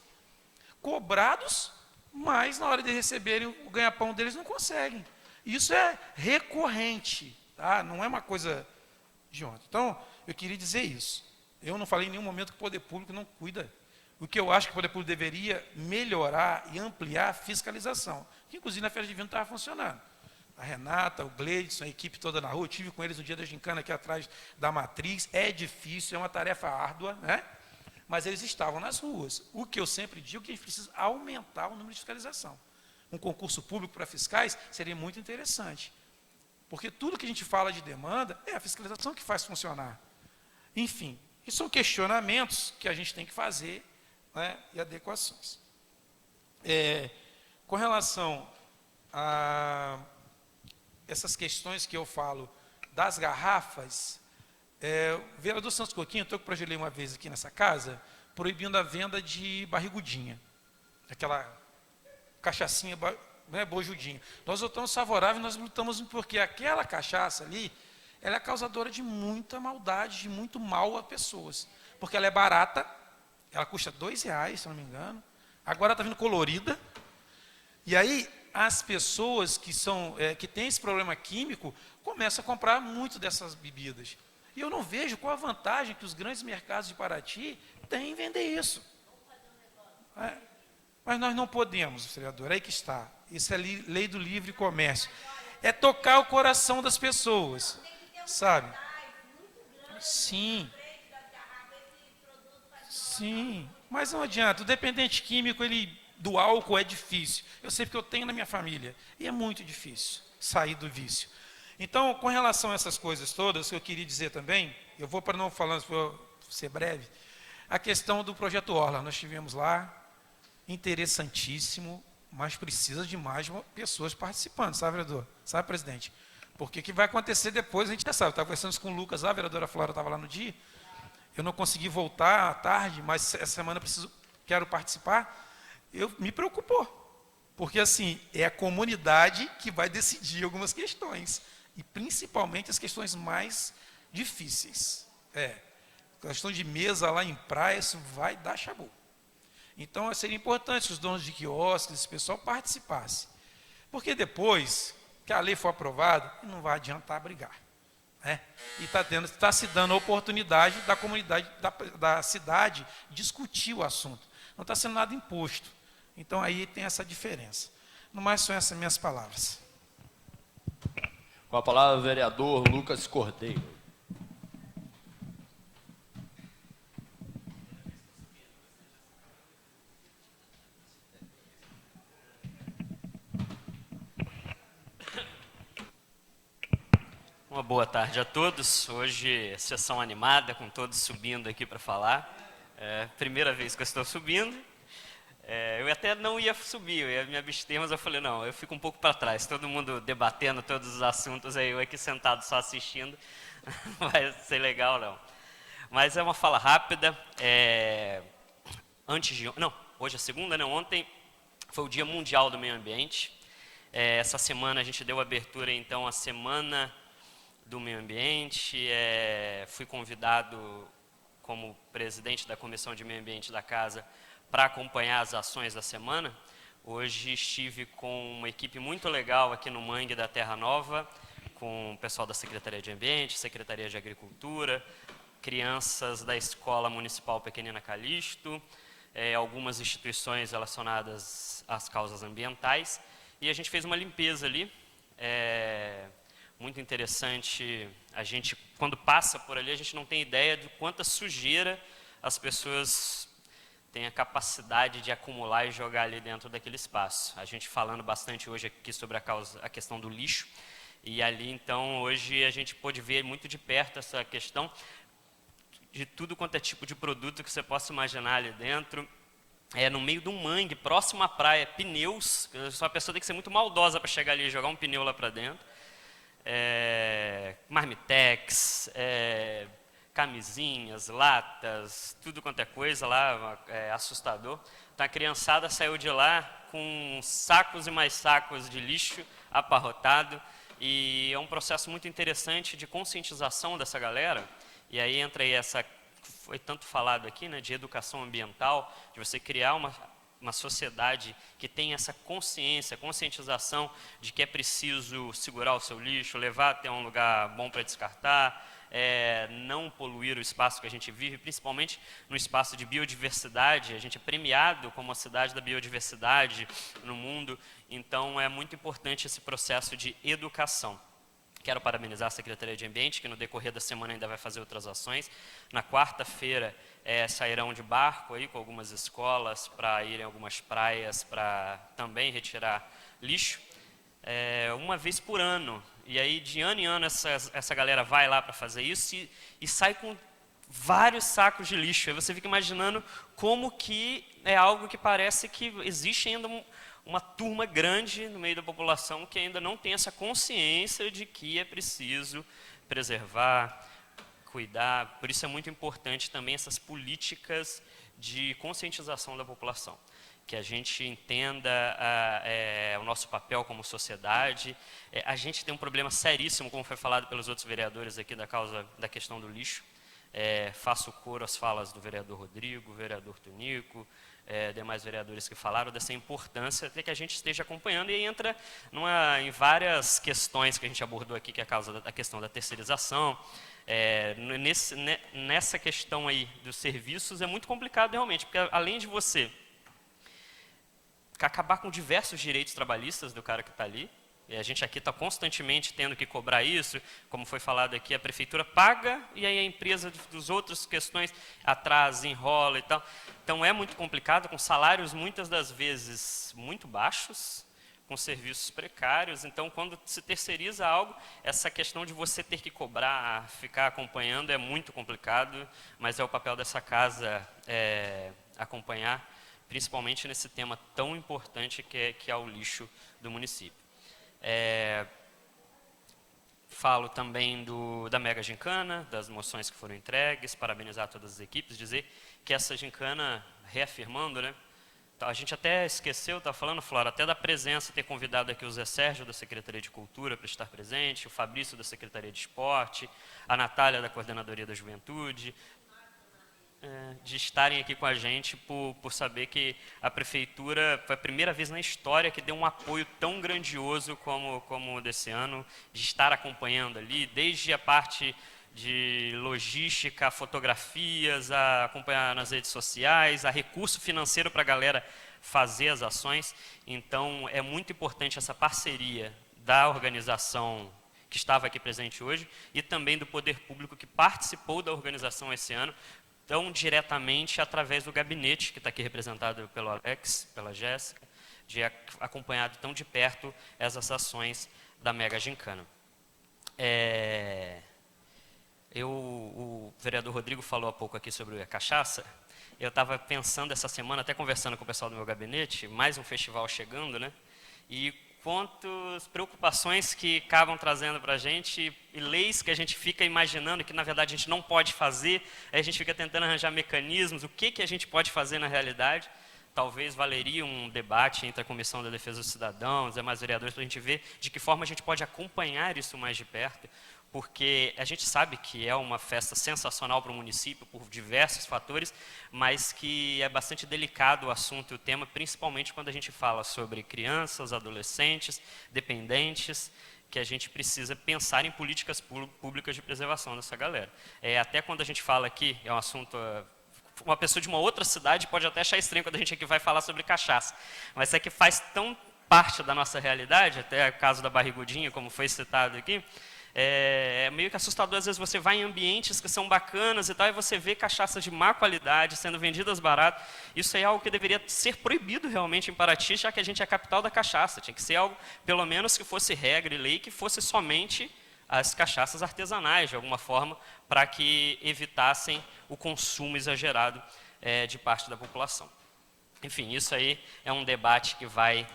cobrados, mas na hora de receberem o ganha-pão deles não conseguem. Isso é recorrente, tá? Não é uma coisa de ontem. Então, eu queria dizer isso. Eu não falei em nenhum momento que o poder público não cuida. O que eu acho que o poder público deveria melhorar e ampliar a fiscalização, que inclusive na Feira Divina estava funcionando. A Renata, o Gleidson, a equipe toda na rua, eu estive com eles no dia da gincana aqui atrás da Matriz, é difícil, é uma tarefa árdua, né? Mas eles estavam nas ruas. O que eu sempre digo é que a gente precisa aumentar o número de fiscalização. Um concurso público para fiscais seria muito interessante, porque tudo que a gente fala de demanda é a fiscalização que faz funcionar. Enfim, isso são questionamentos que a gente tem que fazer, né, e adequações. Com relação a essas questões que eu falo das garrafas, o vereador Santos Coquinho, eu projetei uma vez aqui nessa casa, proibindo a venda de barrigudinha, aquela cachaçinha, né, bojudinha. Nós votamos favorável, nós lutamos porque aquela cachaça ali, ela é causadora de muita maldade, de muito mal a pessoas, porque ela é barata, ela custa R$2, se não me engano, agora está vindo colorida, e aí as pessoas que têm esse problema químico começam a comprar muito dessas bebidas. E eu não vejo qual a vantagem que os grandes mercados de Paraty têm em vender isso. Mas nós não podemos, vereador, aí que está. Isso é lei do livre comércio. É tocar o coração das pessoas, sabe? Sim. Sim, mas não adianta. O dependente químico, do álcool é difícil. Eu sei porque eu tenho na minha família. E é muito difícil sair do vício. Então, com relação a essas coisas todas, eu queria dizer também, eu vou para não falar, vou ser breve, a questão do Projeto Orla. Nós estivemos lá, interessantíssimo, mas precisa de mais pessoas participando, sabe, vereador? Sabe, presidente? Porque o que vai acontecer depois, a gente já sabe. Estava conversando com o Lucas, a vereadora Flora estava lá no dia. Eu não consegui voltar à tarde, mas essa semana quero participar. Me preocupou, porque assim, é a comunidade que vai decidir algumas questões, e principalmente as questões mais difíceis. Questão de mesa lá em praia, isso vai dar chabu. Então, seria importante que os donos de quiosques, esse pessoal participasse, porque depois que a lei for aprovada, não vai adiantar brigar. E está se dando a oportunidade da comunidade, da cidade, discutir o assunto. Não está sendo nada imposto. Então, aí tem essa diferença. No mais, são essas minhas palavras. Com a palavra, o vereador Lucas Cordeiro. Uma boa tarde a todos. Hoje, sessão animada, com todos subindo aqui para falar. Primeira vez que eu estou subindo. Eu até não ia subir, eu ia me abster, mas eu falei, não, eu fico um pouco para trás. Todo mundo debatendo todos os assuntos, aí eu aqui sentado só assistindo. Não vai ser legal, não. Mas é uma fala rápida. Hoje é segunda, né? Ontem foi o Dia Mundial do Meio Ambiente. Essa semana a gente deu abertura, então, à Semana do Meio Ambiente. Fui convidado como presidente da Comissão de Meio Ambiente da Casa para acompanhar as ações da semana. Hoje estive com uma equipe muito legal aqui no Mangue da Terra Nova, com o pessoal da Secretaria de Ambiente, Secretaria de Agricultura, crianças da Escola Municipal Pequenina Calixto, algumas instituições relacionadas às causas ambientais, e a gente fez uma limpeza ali. Muito interessante, a gente, quando passa por ali, a gente não tem ideia de quanta sujeira as pessoas têm a capacidade de acumular e jogar ali dentro daquele espaço. A gente falando bastante hoje aqui sobre a questão do lixo, e ali, então, hoje a gente pôde ver muito de perto essa questão de tudo quanto é tipo de produto que você possa imaginar ali dentro. No meio de um mangue, próximo à praia, pneus, a pessoa tem que ser muito maldosa para chegar ali e jogar um pneu lá para dentro. Marmitex, camisinhas, latas, tudo quanto é coisa lá, assustador. Então a criançada saiu de lá com sacos e mais sacos de lixo abarrotado, e é um processo muito interessante de conscientização dessa galera. E aí entra aí essa, foi tanto falado aqui, né, de educação ambiental, de você criar uma sociedade que tem essa conscientização de que é preciso segurar o seu lixo, levar até um lugar bom para descartar, não poluir o espaço que a gente vive, principalmente no espaço de biodiversidade. A gente é premiado como a cidade da biodiversidade no mundo, então é muito importante esse processo de educação. Quero parabenizar a Secretaria de Ambiente, que no decorrer da semana ainda vai fazer outras ações. Na quarta-feira sairão de barco aí com algumas escolas para irem a algumas praias para também retirar lixo, uma vez por ano. E aí, de ano em ano, essa galera vai lá para fazer isso e sai com vários sacos de lixo. Aí você fica imaginando como que é algo que parece que existe ainda uma turma grande no meio da população que ainda não tem essa consciência de que é preciso preservar, cuidar. Por isso é muito importante também essas políticas de conscientização da população, que a gente entenda o nosso papel como sociedade. A gente tem um problema seríssimo, como foi falado pelos outros vereadores aqui, da questão do lixo. Faço coro às falas do vereador Rodrigo, vereador Tunico, demais vereadores que falaram dessa importância de que a gente esteja acompanhando, e aí entra em várias questões que a gente abordou aqui, que é a questão da terceirização. Nessa questão aí dos serviços é muito complicado realmente, porque além de você acabar com diversos direitos trabalhistas do cara que está ali, E a gente aqui está constantemente tendo que cobrar isso, como foi falado aqui, a prefeitura paga e aí a empresa dos outros questões atrasa, enrola e tal. Então é muito complicado, com salários muitas das vezes muito baixos, com serviços precários. Então, quando se terceiriza algo, essa questão de você ter que cobrar, ficar acompanhando é muito complicado, mas é o papel dessa casa acompanhar, principalmente nesse tema tão importante que é o lixo do município. Falo também da Mega Gincana, das moções que foram entregues, parabenizar todas as equipes, dizer que essa gincana, reafirmando, né, a gente até esqueceu, está falando, Flora, até da presença, ter convidado aqui o Zé Sérgio da Secretaria de Cultura para estar presente, o Fabrício da Secretaria de Esporte, a Natália da Coordenadoria da Juventude, de estarem aqui com a gente por saber que a Prefeitura foi a primeira vez na história que deu um apoio tão grandioso como o desse ano, de estar acompanhando ali, desde a parte de logística, fotografias, a acompanhar nas redes sociais, a recurso financeiro para a galera fazer as ações. Então, é muito importante essa parceria da organização que estava aqui presente hoje e também do poder público que participou da organização esse ano, tão diretamente através do gabinete, que está aqui representado pelo Alex, pela Jéssica, de acompanhado tão de perto essas ações da Mega Gincana. O vereador Rodrigo falou há pouco aqui sobre a cachaça. Eu estava pensando essa semana, até conversando com o pessoal do meu gabinete, mais um festival chegando, né? E quantas preocupações que acabam trazendo para a gente, e leis que a gente fica imaginando que, na verdade, a gente não pode fazer, aí a gente fica tentando arranjar mecanismos, o que a gente pode fazer na realidade. Talvez valeria um debate entre a Comissão da Defesa dos Cidadãos, demais vereadores, para a gente ver de que forma a gente pode acompanhar isso mais de perto, porque a gente sabe que é uma festa sensacional para o município por diversos fatores, mas que é bastante delicado o assunto e o tema, principalmente quando a gente fala sobre crianças, adolescentes, dependentes, que a gente precisa pensar em políticas públicas de preservação dessa galera. Até quando a gente fala aqui, é um assunto... Uma pessoa de uma outra cidade pode até achar estranho quando a gente aqui vai falar sobre cachaça, mas é que faz tão parte da nossa realidade, até o caso da barrigudinha, como foi citado aqui, é meio que assustador. Às vezes você vai em ambientes que são bacanas e tal, e você vê cachaças de má qualidade sendo vendidas barato. Isso é algo que deveria ser proibido realmente em Paraty, já que a gente é a capital da cachaça. Tinha que ser algo, pelo menos, que fosse regra e lei, que fosse somente as cachaças artesanais, de alguma forma, para que evitassem o consumo exagerado de parte da população. Enfim, isso aí é um debate que vai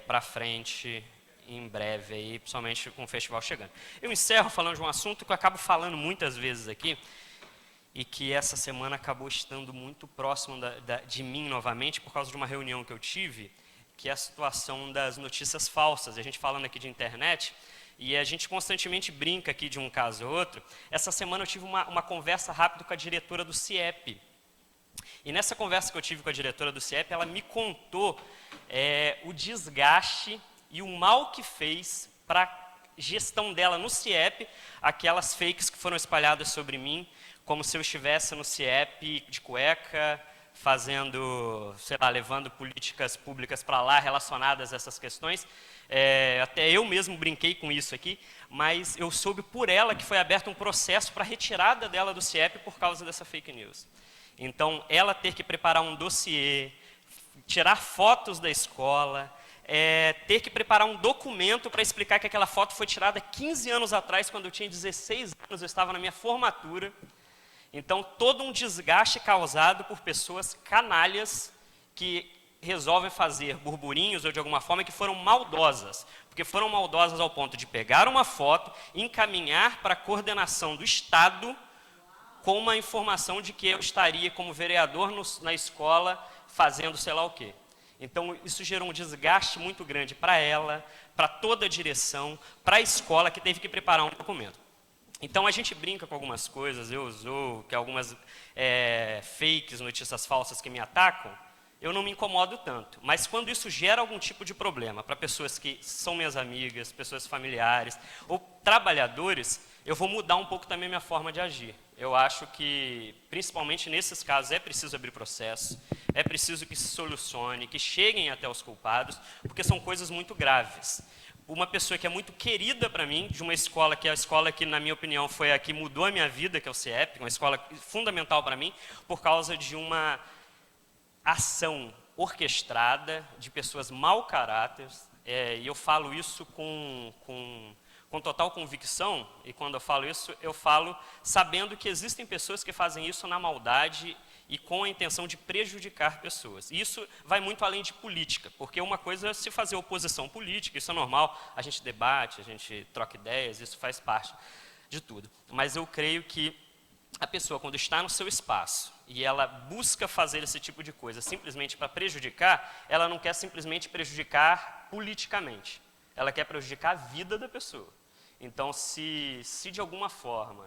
para frente em breve, aí, principalmente com o festival chegando. Eu encerro falando de um assunto que eu acabo falando muitas vezes aqui, e que essa semana acabou estando muito próximo de mim novamente, por causa de uma reunião que eu tive, que é a situação das notícias falsas. A gente falando aqui de internet, e a gente constantemente brinca aqui de um caso ou outro. Essa semana eu tive uma conversa rápida com a diretora do CIEP. E nessa conversa que eu tive com a diretora do CIEP, ela me contou o desgaste e o mal que fez para a gestão dela no CIEP, aquelas fakes que foram espalhadas sobre mim, como se eu estivesse no CIEP de cueca, fazendo, sei lá, levando políticas públicas para lá relacionadas a essas questões. Até eu mesmo brinquei com isso aqui, mas eu soube por ela que foi aberto um processo para retirada dela do CIEP por causa dessa fake news. Então, ela ter que preparar um dossiê, tirar fotos da escola, ter que preparar um documento para explicar que aquela foto foi tirada 15 anos atrás, quando eu tinha 16 anos, eu estava na minha formatura. Então, todo um desgaste causado por pessoas canalhas que resolvem fazer burburinhos ou de alguma forma que foram maldosas, porque foram maldosas ao ponto de pegar uma foto, encaminhar para a coordenação do Estado com uma informação de que eu estaria como vereador na escola fazendo sei lá o quê. Então, isso gerou um desgaste muito grande para ela, para toda a direção, para a escola que teve que preparar um documento. Então, a gente brinca com algumas coisas, eu uso que algumas fakes, notícias falsas que me atacam, eu não me incomodo tanto. Mas quando isso gera algum tipo de problema para pessoas que são minhas amigas, pessoas familiares ou trabalhadores, eu vou mudar um pouco também a minha forma de agir. Eu acho que, principalmente nesses casos, é preciso abrir processo, é preciso que se solucione, que cheguem até os culpados, porque são coisas muito graves. uma pessoa que é muito querida para mim, de uma escola que é a escola que, na minha opinião, foi a que mudou a minha vida, que é o CIEP, uma escola fundamental para mim, por causa de uma ação orquestrada de pessoas mau caráter, e eu falo isso com total convicção, e quando eu falo isso, eu falo sabendo que existem pessoas que fazem isso na maldade e com a intenção de prejudicar pessoas. E isso vai muito além de política, porque uma coisa é se fazer oposição política, isso é normal, a gente debate, a gente troca ideias, isso faz parte de tudo. Mas eu creio que a pessoa, quando está no seu espaço e ela busca fazer esse tipo de coisa simplesmente para prejudicar, ela não quer simplesmente prejudicar politicamente, ela quer prejudicar a vida da pessoa. Então, se de alguma forma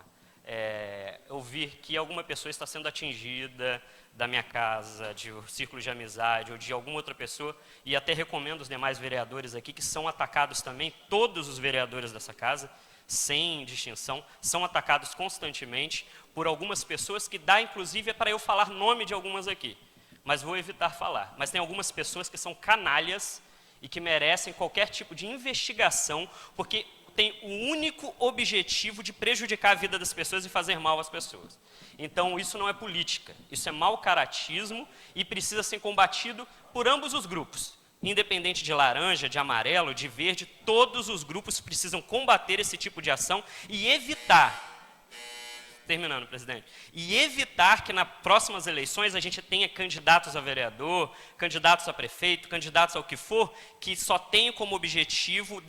eu vir que alguma pessoa está sendo atingida da minha casa, de um círculo de amizade ou de alguma outra pessoa, e até recomendo os demais vereadores aqui que são atacados também, todos os vereadores dessa casa, sem distinção, são atacados constantemente por algumas pessoas que dá, inclusive, para eu falar nome de algumas aqui, mas vou evitar falar. Mas tem algumas pessoas que são canalhas e que merecem qualquer tipo de investigação, porque tem o único objetivo de prejudicar a vida das pessoas e fazer mal às pessoas. Então, isso não é política, isso é mau caratismo e precisa ser combatido por ambos os grupos. Independente de laranja, de amarelo, de verde, todos os grupos precisam combater esse tipo de ação e evitar, terminando, presidente, e evitar que nas próximas eleições a gente tenha candidatos a vereador, candidatos a prefeito, candidatos ao que for, que só tenham como objetivo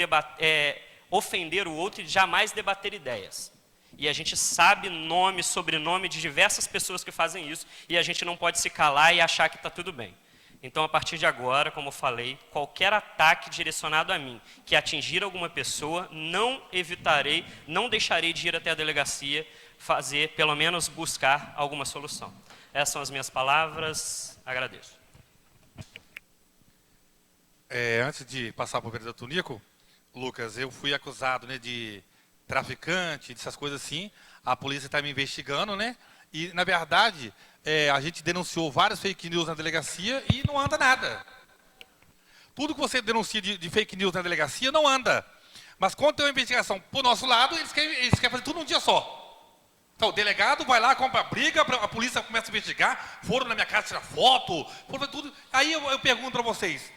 ofender o outro e jamais debater ideias. E a gente sabe nome, sobrenome de diversas pessoas que fazem isso, e a gente não pode se calar e achar que está tudo bem. Então, a partir de agora, como eu falei, qualquer ataque direcionado a mim, que atingir alguma pessoa, não evitarei, não deixarei de ir até a delegacia, fazer, pelo menos, buscar alguma solução. Essas são as minhas palavras, agradeço. Antes de passar para o vereador Tunico, Lucas, eu fui acusado, né, de traficante, dessas coisas assim. A polícia está me investigando, né? E, na verdade, a gente denunciou vários fake news na delegacia e não anda nada. Tudo que você denuncia de fake news na delegacia não anda. Mas quando tem uma investigação por nosso lado, eles querem fazer tudo num dia só. Então, o delegado vai lá, compra briga, a polícia começa a investigar, foram na minha casa tirar foto, foram tudo. Aí eu pergunto para vocês,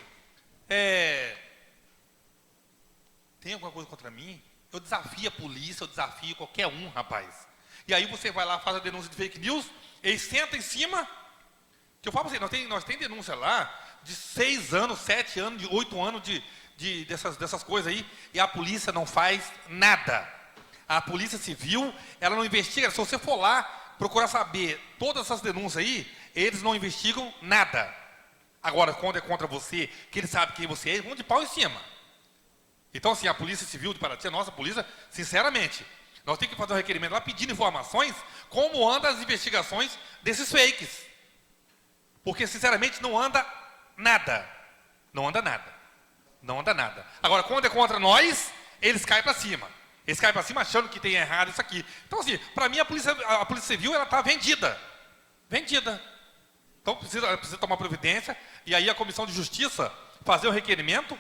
tem alguma coisa contra mim? Eu desafio a polícia, eu desafio qualquer um, rapaz. E aí você vai lá, faz a denúncia de fake news, eles sentam em cima, que eu falo para você, nós tem denúncia lá de 6 anos, 7 anos, de 8 anos dessas coisas aí, e a polícia não faz nada. A polícia civil, ela não investiga. Se você for lá procurar saber todas essas denúncias aí, eles não investigam nada. Agora, quando é contra você, que eles sabem quem você é, vão de pau em cima. Então, assim, a Polícia Civil de Paraty, a nossa polícia, sinceramente, nós temos que fazer um requerimento lá pedindo informações como andam as investigações desses fakes. Porque, sinceramente, não anda nada. Não anda nada. Não anda nada. Agora, quando é contra nós, eles caem para cima. Eles caem para cima achando que tem errado isso aqui. Então, assim, para mim, a Polícia Civil, ela está vendida. Vendida. Então, precisa tomar providência. E aí, a Comissão de Justiça fazer o requerimento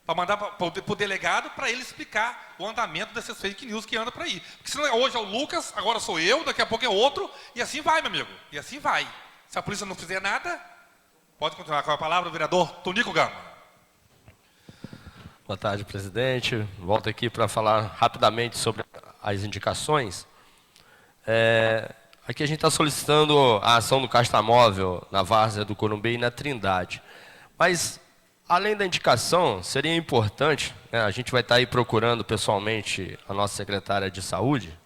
para mandar para o delegado para ele explicar o andamento dessas fake news que anda por aí. Porque senão hoje é o Lucas, agora sou eu, daqui a pouco é outro, e assim vai, meu amigo. E assim vai. Se a polícia não fizer nada, pode continuar com a palavra o vereador Tunico Gama. Boa tarde, presidente. Volto aqui para falar rapidamente sobre as indicações. Aqui a gente está solicitando a ação do Castamóvel na Várzea do Corumbê e na Trindade. Mas, além da indicação, seria importante, né, a gente vai estar aí procurando pessoalmente a nossa secretária de saúde,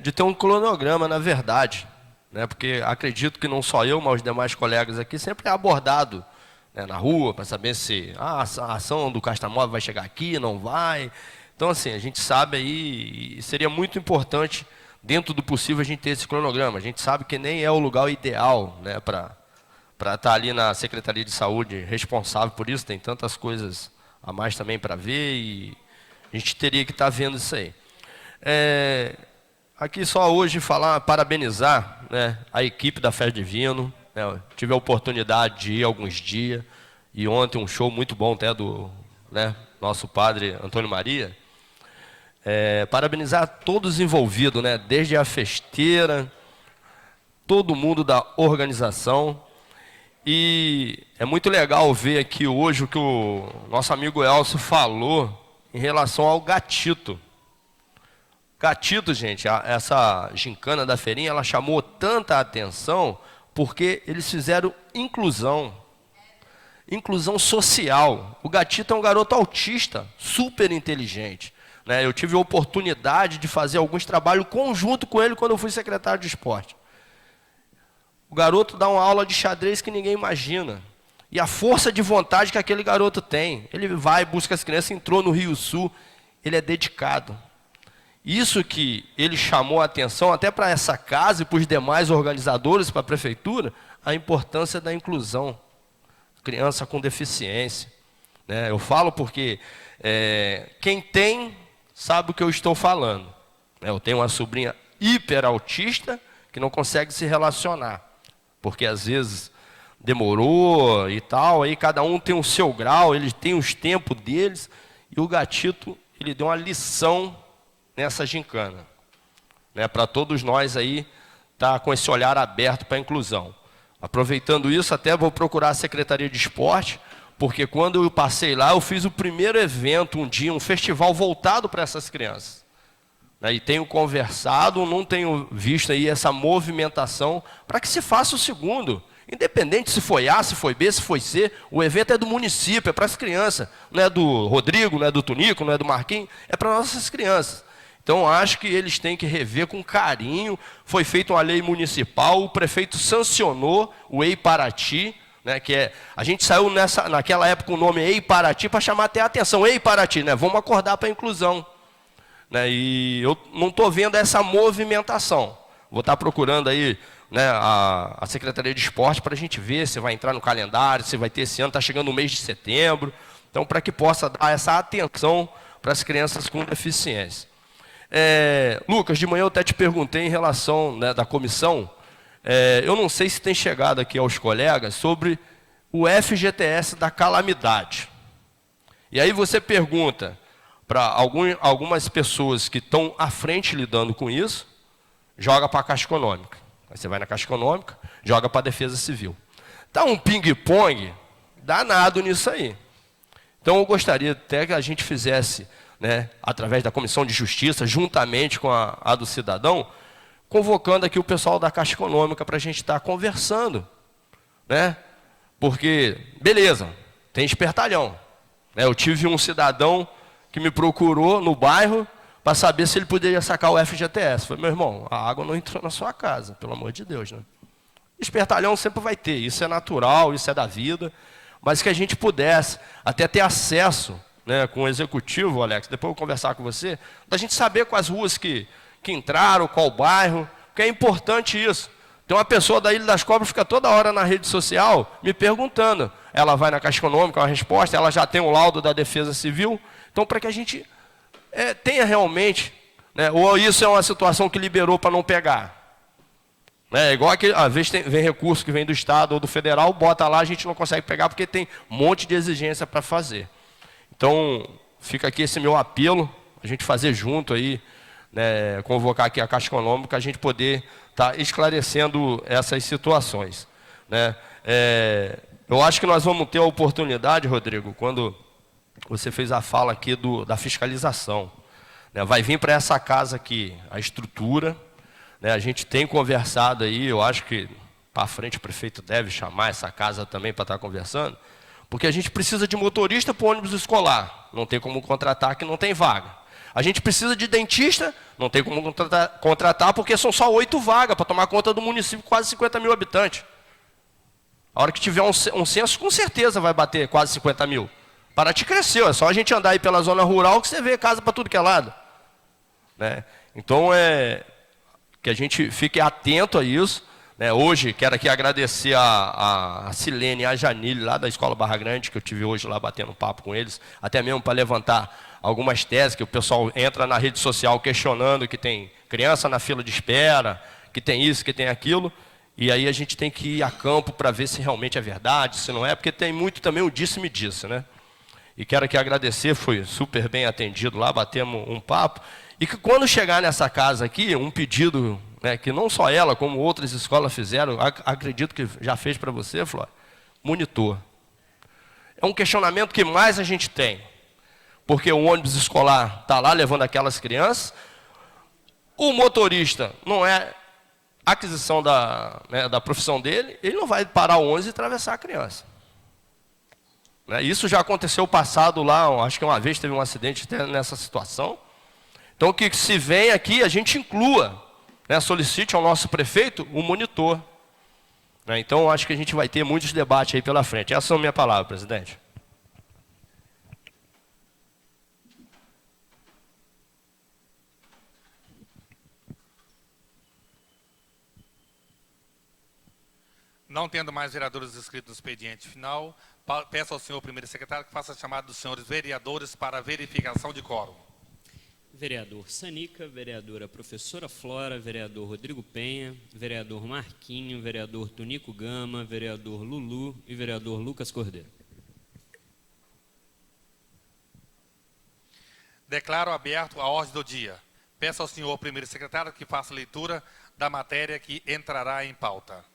de ter um cronograma, na verdade, né, porque acredito que não só eu, mas os demais colegas aqui, sempre é abordado, né, na rua, para saber se a ação do Castamóvel vai chegar aqui, não vai. Então, assim, a gente sabe aí, e seria muito importante, dentro do possível, a gente ter esse cronograma. A gente sabe que nem é o lugar ideal, né, para estar ali na Secretaria de Saúde responsável por isso, tem tantas coisas a mais também para ver e a gente teria que estar vendo isso aí. Aqui só hoje parabenizar, né, a equipe da Fé Divino, né, eu tive a oportunidade de ir alguns dias e ontem um show muito bom até do né, nosso padre Antônio Maria, parabenizar todos os envolvidos, né, desde a festeira, todo mundo da organização. E é muito legal ver aqui hoje o que o nosso amigo Elcio falou em relação ao gatito. Gatito, gente, essa gincana da feirinha, ela chamou tanta atenção porque eles fizeram inclusão social. O gatito é um garoto autista, super inteligente, né? Eu tive a oportunidade de fazer alguns trabalhos conjunto com ele quando eu fui secretário de esporte. O garoto dá uma aula de xadrez que ninguém imagina. E a força de vontade que aquele garoto tem. Ele vai, busca as crianças, entrou no Rio Sul, ele é dedicado. Isso que ele chamou a atenção até para essa casa e para os demais organizadores, para a prefeitura, a importância da inclusão. Criança com deficiência, né? Eu falo porque quem tem sabe o que eu estou falando. Eu tenho uma sobrinha hiperautista que não consegue se relacionar, porque às vezes demorou e tal, aí cada um tem o seu grau, eles têm os tempos deles, e o gatito, ele deu uma lição nessa gincana, né, para todos nós aí tá com esse olhar aberto para a inclusão. Aproveitando isso, até vou procurar a Secretaria de Esporte, porque quando eu passei lá, eu fiz o primeiro evento, um dia, um festival voltado para essas crianças. E tenho conversado, não tenho visto aí essa movimentação para que se faça o segundo. Independente se foi A, se foi B, se foi C, o evento é do município, é para as crianças. Não é do Rodrigo, não é do Tunico, não é do Marquinhos, é para nossas crianças. Então, acho que eles têm que rever com carinho. Foi feita uma lei municipal, o prefeito sancionou o EI Paraty, né, que a gente saiu naquela época o nome EI Paraty para chamar até a atenção. EI Paraty, né, vamos acordar para a inclusão. Né, e eu não estou vendo essa movimentação. Vou estar procurando aí, né, a Secretaria de Esporte para a gente ver se vai entrar no calendário, se vai ter esse ano, está chegando o mês de setembro. Então, para que possa dar essa atenção para as crianças com deficiência. Lucas, de manhã eu até te perguntei em relação, né, da comissão, eu não sei se tem chegado aqui aos colegas sobre o FGTS da calamidade. E aí você pergunta para algumas pessoas que estão à frente lidando com isso, joga para a Caixa Econômica. Aí você vai na Caixa Econômica, joga para a Defesa Civil. Está um ping-pong danado nisso aí. Então eu gostaria até que a gente fizesse, né, através da Comissão de Justiça, juntamente com a do Cidadão, convocando aqui o pessoal da Caixa Econômica para a gente estar conversando, né? Porque, beleza, tem espertalhão, né? Eu tive um cidadão que me procurou no bairro para saber se ele poderia sacar o FGTS. Falei, meu irmão, a água não entrou na sua casa, pelo amor de Deus, né? Espertalhão sempre vai ter, isso é natural, isso é da vida, mas que a gente pudesse até ter acesso, né, com o executivo, Alex, depois eu vou conversar com você, da gente saber quais ruas que entraram, qual bairro, porque é importante isso. Tem uma pessoa da Ilha das Cobras que fica toda hora na rede social me perguntando. Ela vai na Caixa Econômica, uma resposta, ela já tem um laudo da Defesa Civil. Então, para que a gente tenha realmente, né, ou isso é uma situação que liberou para não pegar. É igual que às vezes vem recurso que vem do Estado ou do Federal, bota lá, a gente não consegue pegar porque tem um monte de exigência para fazer. Então, fica aqui esse meu apelo, a gente fazer junto aí, né, convocar aqui a Caixa Econômica, a gente poder estar esclarecendo essas situações. Né. Eu acho que nós vamos ter a oportunidade, Rodrigo, quando você fez a fala aqui da fiscalização. Né, vai vir para essa casa aqui a estrutura, né, a gente tem conversado aí, eu acho que para frente o prefeito deve chamar essa casa também para estar conversando, porque a gente precisa de motorista para o ônibus escolar, não tem como contratar que não tem vaga. A gente precisa de dentista, não tem como contratar porque são só 8 vagas para tomar conta do município com quase 50 mil habitantes. A hora que tiver um censo, com certeza vai bater quase 50 mil. Paraty cresceu, é só a gente andar aí pela zona rural que você vê casa para tudo que é lado. Né? Então, que a gente fique atento a isso. Né? Hoje, quero aqui agradecer a Silene e a Janile, lá da Escola Barra Grande, que eu tive hoje lá batendo um papo com eles, até mesmo para levantar algumas teses, que o pessoal entra na rede social questionando que tem criança na fila de espera, que tem isso, que tem aquilo, e aí a gente tem que ir a campo para ver se realmente é verdade, se não é, porque tem muito também o disse-me-disse, né? e quero aqui agradecer, foi super bem atendido lá, batemos um papo, e que quando chegar nessa casa aqui, um pedido, né, que não só ela, como outras escolas fizeram, acredito que já fez para você, Flora, monitor. É um questionamento que mais a gente tem, porque o ônibus escolar está lá levando aquelas crianças, o motorista não é aquisição da profissão dele, ele não vai parar o ônibus e atravessar a criança. Isso já aconteceu passado lá, acho que uma vez teve um acidente até nessa situação. Então, que se vem aqui, a gente inclua, né, solicite ao nosso prefeito o monitor. Então, acho que a gente vai ter muitos debates aí pela frente. Essa é a minha palavra, presidente. Não tendo mais vereadores inscritos no expediente final, peço ao senhor primeiro secretário que faça a chamada dos senhores vereadores para a verificação de quórum. Vereador Sanica, vereadora professora Flora, vereador Rodrigo Penha, vereador Marquinho, vereador Tonico Gama, vereador Lulu e vereador Lucas Cordeiro. Declaro aberto a ordem do dia. Peço ao senhor primeiro secretário que faça a leitura da matéria que entrará em pauta.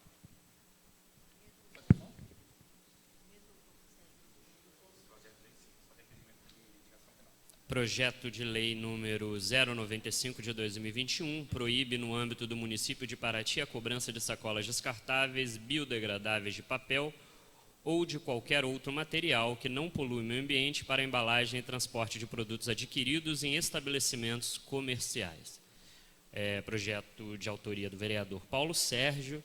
Projeto de lei número 095 de 2021 proíbe no âmbito do município de Paraty a cobrança de sacolas descartáveis, biodegradáveis de papel ou de qualquer outro material que não polui o meio ambiente para embalagem e transporte de produtos adquiridos em estabelecimentos comerciais. Projeto de autoria do vereador Paulo Sérgio.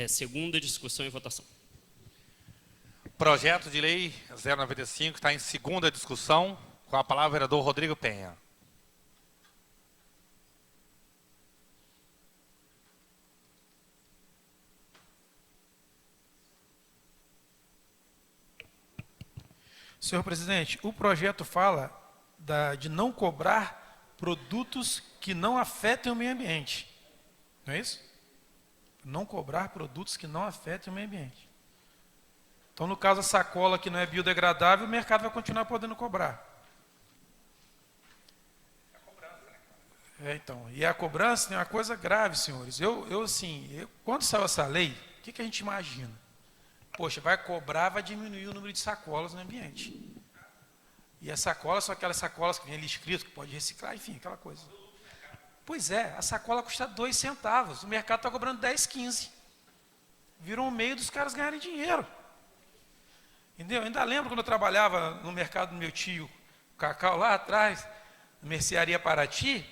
Segunda discussão e votação. Projeto de lei 095 está em segunda discussão. Com a palavra o vereador Rodrigo Penha. Senhor presidente, o projeto fala de não cobrar produtos que não afetem o meio ambiente. Não é isso? Não cobrar produtos que não afetem o meio ambiente. Então, no caso, a sacola que não é biodegradável, o mercado vai continuar podendo cobrar. Então, e a cobrança é uma coisa grave, senhores. Quando saiu essa lei, o que a gente imagina? Poxa, vai cobrar, vai diminuir o número de sacolas no ambiente. E as sacolas são aquelas sacolas que vem ali escrito, que pode reciclar, enfim, aquela coisa. Pois é, a sacola custa 2 centavos, o mercado está cobrando 10, 15. Virou um meio dos caras ganharem dinheiro. Entendeu? Eu ainda lembro quando eu trabalhava no mercado do meu tio, Cacau, lá atrás, na mercearia Paraty,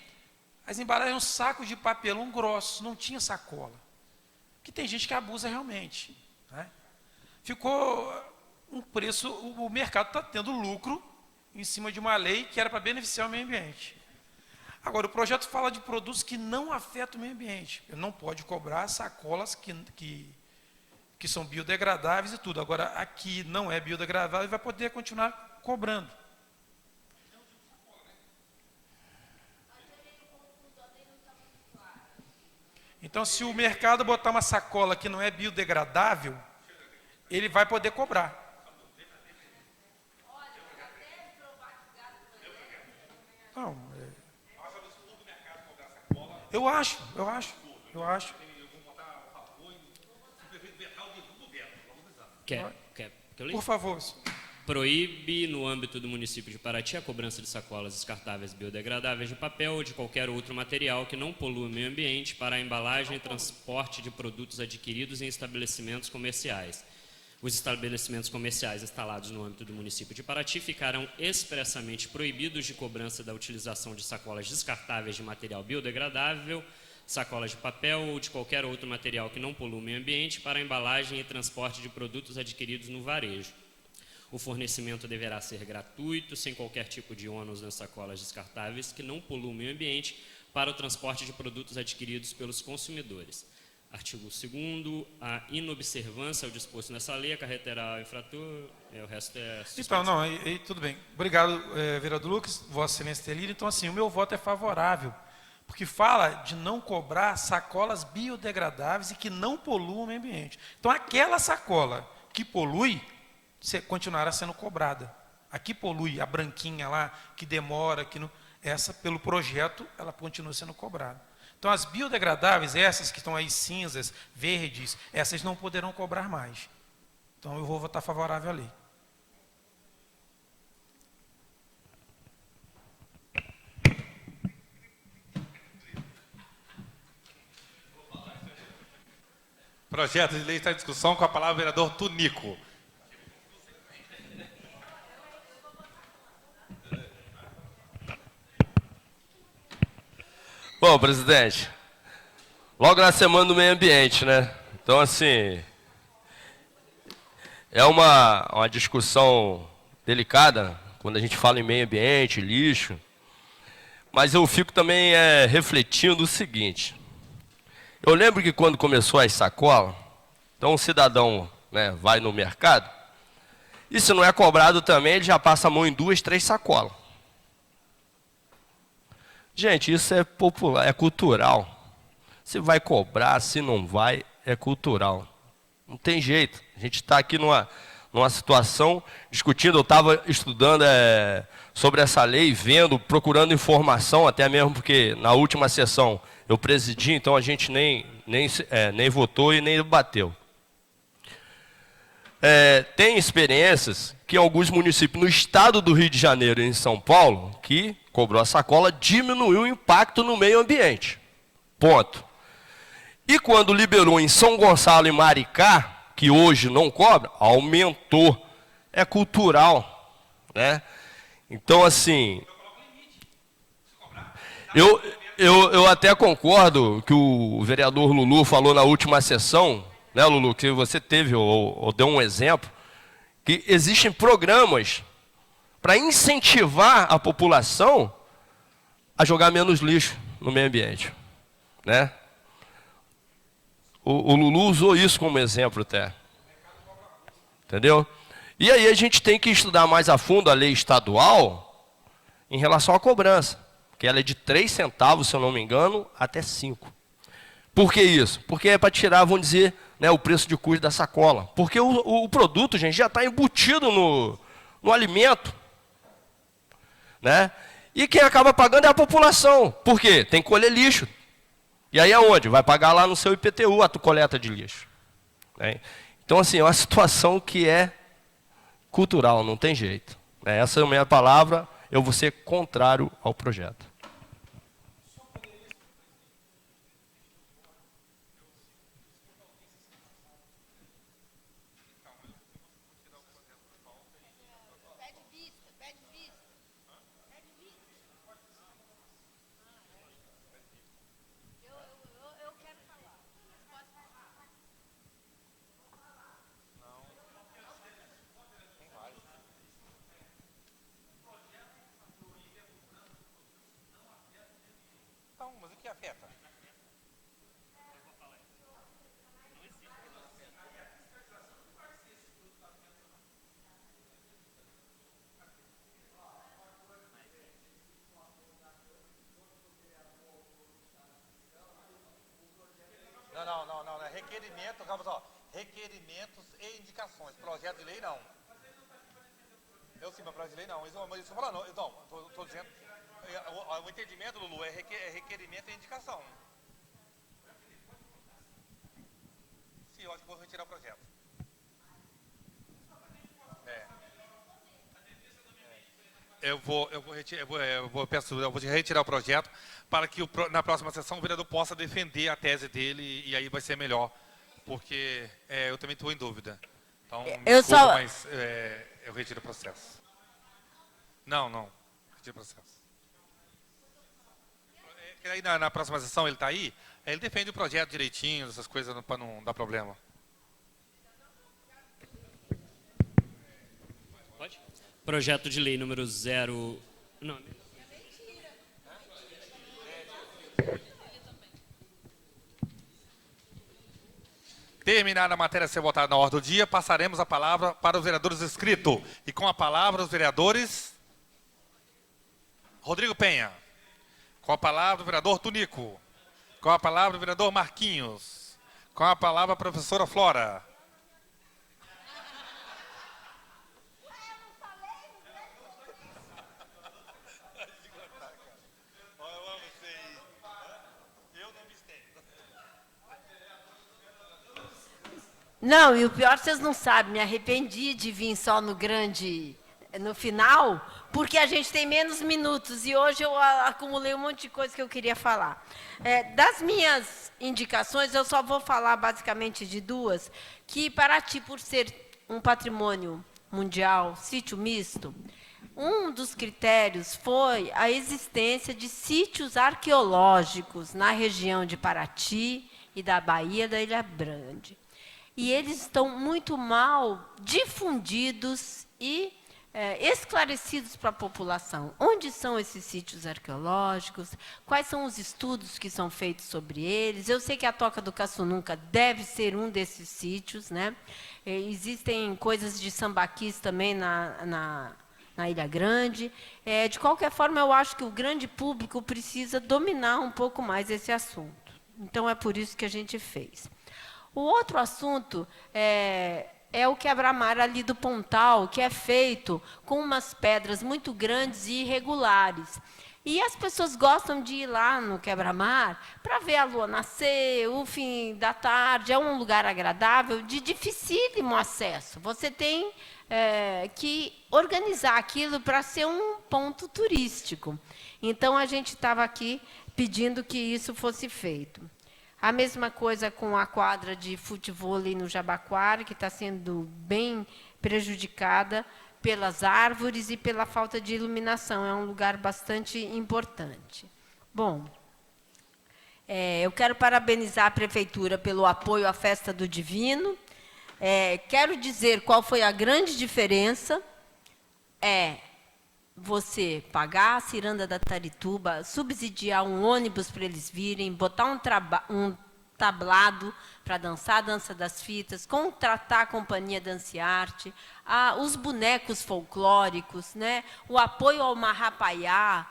as embalagens eram sacos de papelão grossos, não tinha sacola. Porque tem gente que abusa realmente. Né? Ficou um preço, o mercado está tendo lucro em cima de uma lei que era para beneficiar o meio ambiente. Agora, o projeto fala de produtos que não afetam o meio ambiente. Não pode cobrar sacolas que são biodegradáveis e tudo. Agora, aqui não é biodegradável, vai poder continuar cobrando. Então, se o mercado botar uma sacola que não é biodegradável, ele vai poder cobrar. Não, eu acho. Quer que eu leia? Por favor. Proíbe, no âmbito do município de Paraty, a cobrança de sacolas descartáveis biodegradáveis de papel ou de qualquer outro material que não polua o meio ambiente para a embalagem e transporte de produtos adquiridos em estabelecimentos comerciais. Os estabelecimentos comerciais instalados no âmbito do município de Paraty ficarão expressamente proibidos de cobrança da utilização de sacolas descartáveis de material biodegradável, sacolas de papel ou de qualquer outro material que não polua o meio ambiente para a embalagem e transporte de produtos adquiridos no varejo. O fornecimento deverá ser gratuito, sem qualquer tipo de ônus nas sacolas descartáveis que não poluam o meio ambiente para o transporte de produtos adquiridos pelos consumidores. Artigo 2º, a inobservância ao disposto nessa lei acarreterá ao infrator, o resto é... Então, não, tudo bem. Obrigado, vereador Lucas, Vossa Excelência ter lido. Então, assim, o meu voto é favorável, porque fala de não cobrar sacolas biodegradáveis e que não poluam o meio ambiente. Então, aquela sacola que polui, continuará sendo cobrada. A que polui, a branquinha lá, que demora, que não, essa, pelo projeto, ela continua sendo cobrada. Então, as biodegradáveis, essas que estão aí cinzas, verdes, essas não poderão cobrar mais. Então, eu vou votar favorável à lei. Projeto de lei está em discussão, com a palavra o vereador Tunico. Bom, presidente, logo na semana do meio ambiente, né? Então, assim, é uma discussão delicada quando a gente fala em meio ambiente, lixo, mas eu fico também refletindo o seguinte. Eu lembro que quando começou as sacolas, então um cidadão, né, vai no mercado, e se não é cobrado também, ele já passa a mão em 2, 3 sacolas. Gente, isso é popular, é cultural. Se vai cobrar, se não vai, é cultural. Não tem jeito. A gente está aqui numa situação discutindo. Eu estava estudando sobre essa lei, vendo, procurando informação, até mesmo porque na última sessão eu presidi, então a gente nem votou e nem debateu. Tem experiências que em alguns municípios no estado do Rio de Janeiro e em São Paulo, que cobrou a sacola, diminuiu o impacto no meio ambiente. Ponto. E quando liberou em São Gonçalo e Maricá, que hoje não cobra, aumentou. É cultural, né? Então, assim, eu até concordo que o vereador Lulu falou na última sessão, né, Lulu, que você teve, ou deu um exemplo, que existem programas para incentivar a população a jogar menos lixo no meio ambiente, né? O Lulu usou isso como exemplo até, entendeu? E aí a gente tem que estudar mais a fundo a lei estadual em relação à cobrança, que ela é de 3 centavos, se eu não me engano, até 5. Por que isso? Porque é para tirar, vamos dizer, né, o preço de custo da sacola. Porque o produto, gente, já está embutido no alimento, né? E quem acaba pagando é a população. Por quê? Tem que colher lixo. E aí aonde? Vai pagar lá no seu IPTU a coleta de lixo, né? Então, assim, é uma situação que é cultural, não tem jeito. Essa é a minha palavra, eu vou ser contrário ao projeto. Mas o que afeta? Não, é requerimento, calma só, requerimentos e indicações, projeto de lei não. Eu sim, mas projeto de lei não, mas isso eu falando, então, estou dizendo, o entendimento, Lulu, é requerimento e indicação. Sim, eu acho que vou retirar o projeto. Eu vou retirar o projeto para que na próxima sessão o vereador possa defender a tese dele e aí vai ser melhor, porque eu também estou em dúvida. Então, mas eu retiro o processo. Não, retiro o processo. Aí na próxima sessão ele está aí, ele defende o projeto direitinho, essas coisas para não dar problema. Pode? Projeto de lei número 0... Não. Terminada a matéria a ser votada na ordem do dia, passaremos a palavra para os vereadores inscritos. E com a palavra os vereadores... Rodrigo Penha. Com a palavra o vereador Tunico. Com a palavra o vereador Marquinhos. Com a palavra a professora Flora. Não, e o pior, vocês não sabem, me arrependi de vir só no final, porque a gente tem menos minutos e hoje eu acumulei um monte de coisa que eu queria falar. Das minhas indicações, eu só vou falar basicamente de duas, que Paraty, por ser um patrimônio mundial, sítio misto, um dos critérios foi a existência de sítios arqueológicos na região de Paraty e da Baía da Ilha Grande. E eles estão muito mal difundidos e esclarecidos para a população. Onde são esses sítios arqueológicos? Quais são os estudos que são feitos sobre eles? Eu sei que a Toca do Caçununca deve ser um desses sítios, né? Existem coisas de sambaquis também na Ilha Grande. De qualquer forma, eu acho que o grande público precisa dominar um pouco mais esse assunto. Então, é por isso que a gente fez. O outro assunto é o quebra-mar ali do Pontal, que é feito com umas pedras muito grandes e irregulares. E as pessoas gostam de ir lá no quebra-mar para ver a lua nascer, o fim da tarde. É um lugar agradável, de dificílimo acesso. Você tem que organizar aquilo para ser um ponto turístico. Então, a gente estava aqui pedindo que isso fosse feito. A mesma coisa com a quadra de futevôlei no Jabaquara, que está sendo bem prejudicada pelas árvores e pela falta de iluminação. É um lugar bastante importante. Bom, eu quero parabenizar a Prefeitura pelo apoio à Festa do Divino. Quero dizer qual foi a grande diferença. Você pagar a ciranda da Tarituba, subsidiar um ônibus para eles virem, botar um tablado para dançar a dança das fitas, contratar a companhia Dance Arte, os bonecos folclóricos, né? O apoio ao Marrapaiá,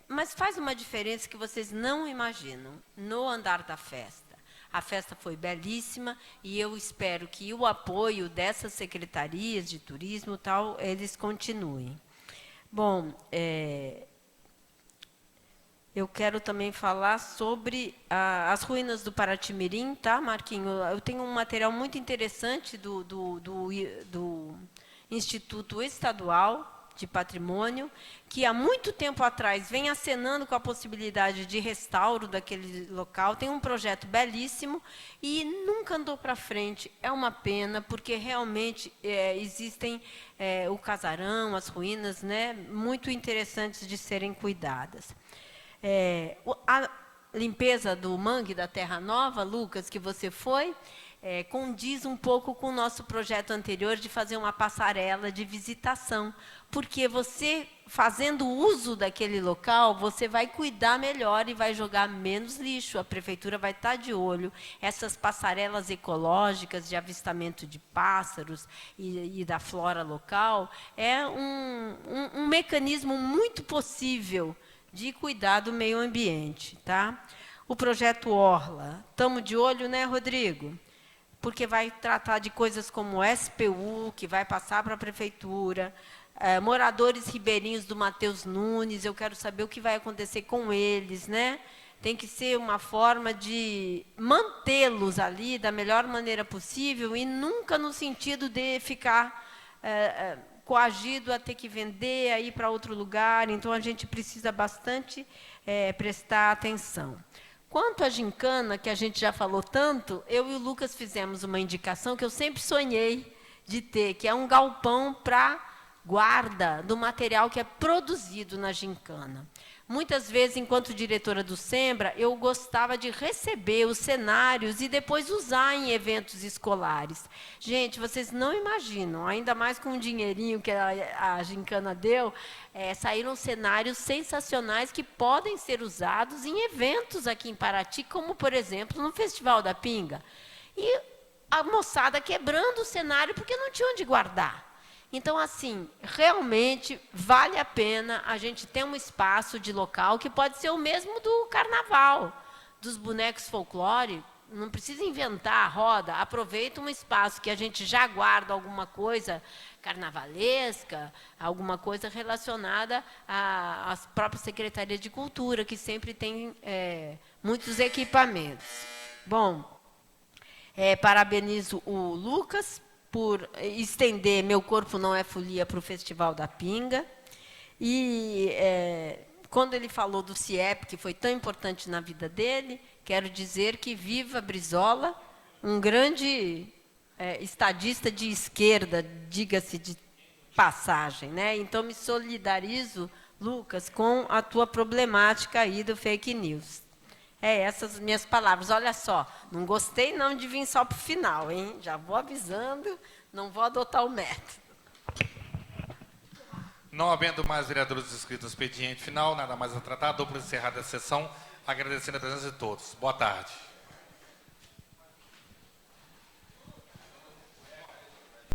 mas faz uma diferença que vocês não imaginam no andar da festa. A festa foi belíssima e eu espero que o apoio dessas secretarias de turismo tal, eles continuem. Bom, eu quero também falar sobre as ruínas do Paraty-Mirim, tá, Marquinho? Eu tenho um material muito interessante do Instituto Estadual de Patrimônio, que há muito tempo atrás vem acenando com a possibilidade de restauro daquele local. Tem um projeto belíssimo e nunca andou para frente. É uma pena, porque realmente existem o casarão, as ruínas, né, muito interessantes de serem cuidadas. A limpeza do mangue da Terra Nova, Lucas, que você foi, condiz um pouco com o nosso projeto anterior de fazer uma passarela de visitação, porque você, fazendo uso daquele local, você vai cuidar melhor e vai jogar menos lixo. A Prefeitura vai estar de olho. Essas passarelas ecológicas de avistamento de pássaros e da flora local é um mecanismo muito possível de cuidar do meio ambiente. Tá? O projeto Orla, estamos de olho, né, Rodrigo? Porque vai tratar de coisas como SPU, que vai passar para a Prefeitura, moradores ribeirinhos do Matheus Nunes, eu quero saber o que vai acontecer com eles, né? Tem que ser uma forma de mantê-los ali da melhor maneira possível e nunca no sentido de ficar coagido a ter que vender, a ir para outro lugar. Então, a gente precisa bastante prestar atenção. Quanto à gincana, que a gente já falou tanto, eu e o Lucas fizemos uma indicação que eu sempre sonhei de ter, que é um galpão para guarda do material que é produzido na gincana. Muitas vezes, enquanto diretora do SEMBRA, eu gostava de receber os cenários e depois usar em eventos escolares. Gente, vocês não imaginam, ainda mais com o dinheirinho que a gincana deu, saíram cenários sensacionais que podem ser usados em eventos aqui em Paraty, como, por exemplo, no Festival da Pinga. E a moçada quebrando o cenário porque não tinha onde guardar. Então, assim, realmente vale a pena a gente ter um espaço de local que pode ser o mesmo do carnaval, dos bonecos folclóricos. Não precisa inventar a roda, aproveita um espaço que a gente já guarda alguma coisa carnavalesca, alguma coisa relacionada às próprias secretarias de cultura, que sempre tem muitos equipamentos. Bom, Parabenizo o Lucas por estender Meu Corpo Não é Folia para o Festival da Pinga. E quando ele falou do CIEP, que foi tão importante na vida dele, quero dizer que viva Brizola, um grande estadista de esquerda, diga-se de passagem, né? Então, me solidarizo, Lucas, com a tua problemática aí do fake news. Essas minhas palavras. Olha só, não gostei não de vir só para o final, hein? Já vou avisando, não vou adotar o método. Não havendo mais vereadores inscritos no expediente final, nada mais a tratar, dou por encerrada a sessão, agradecendo a presença de todos. Boa tarde.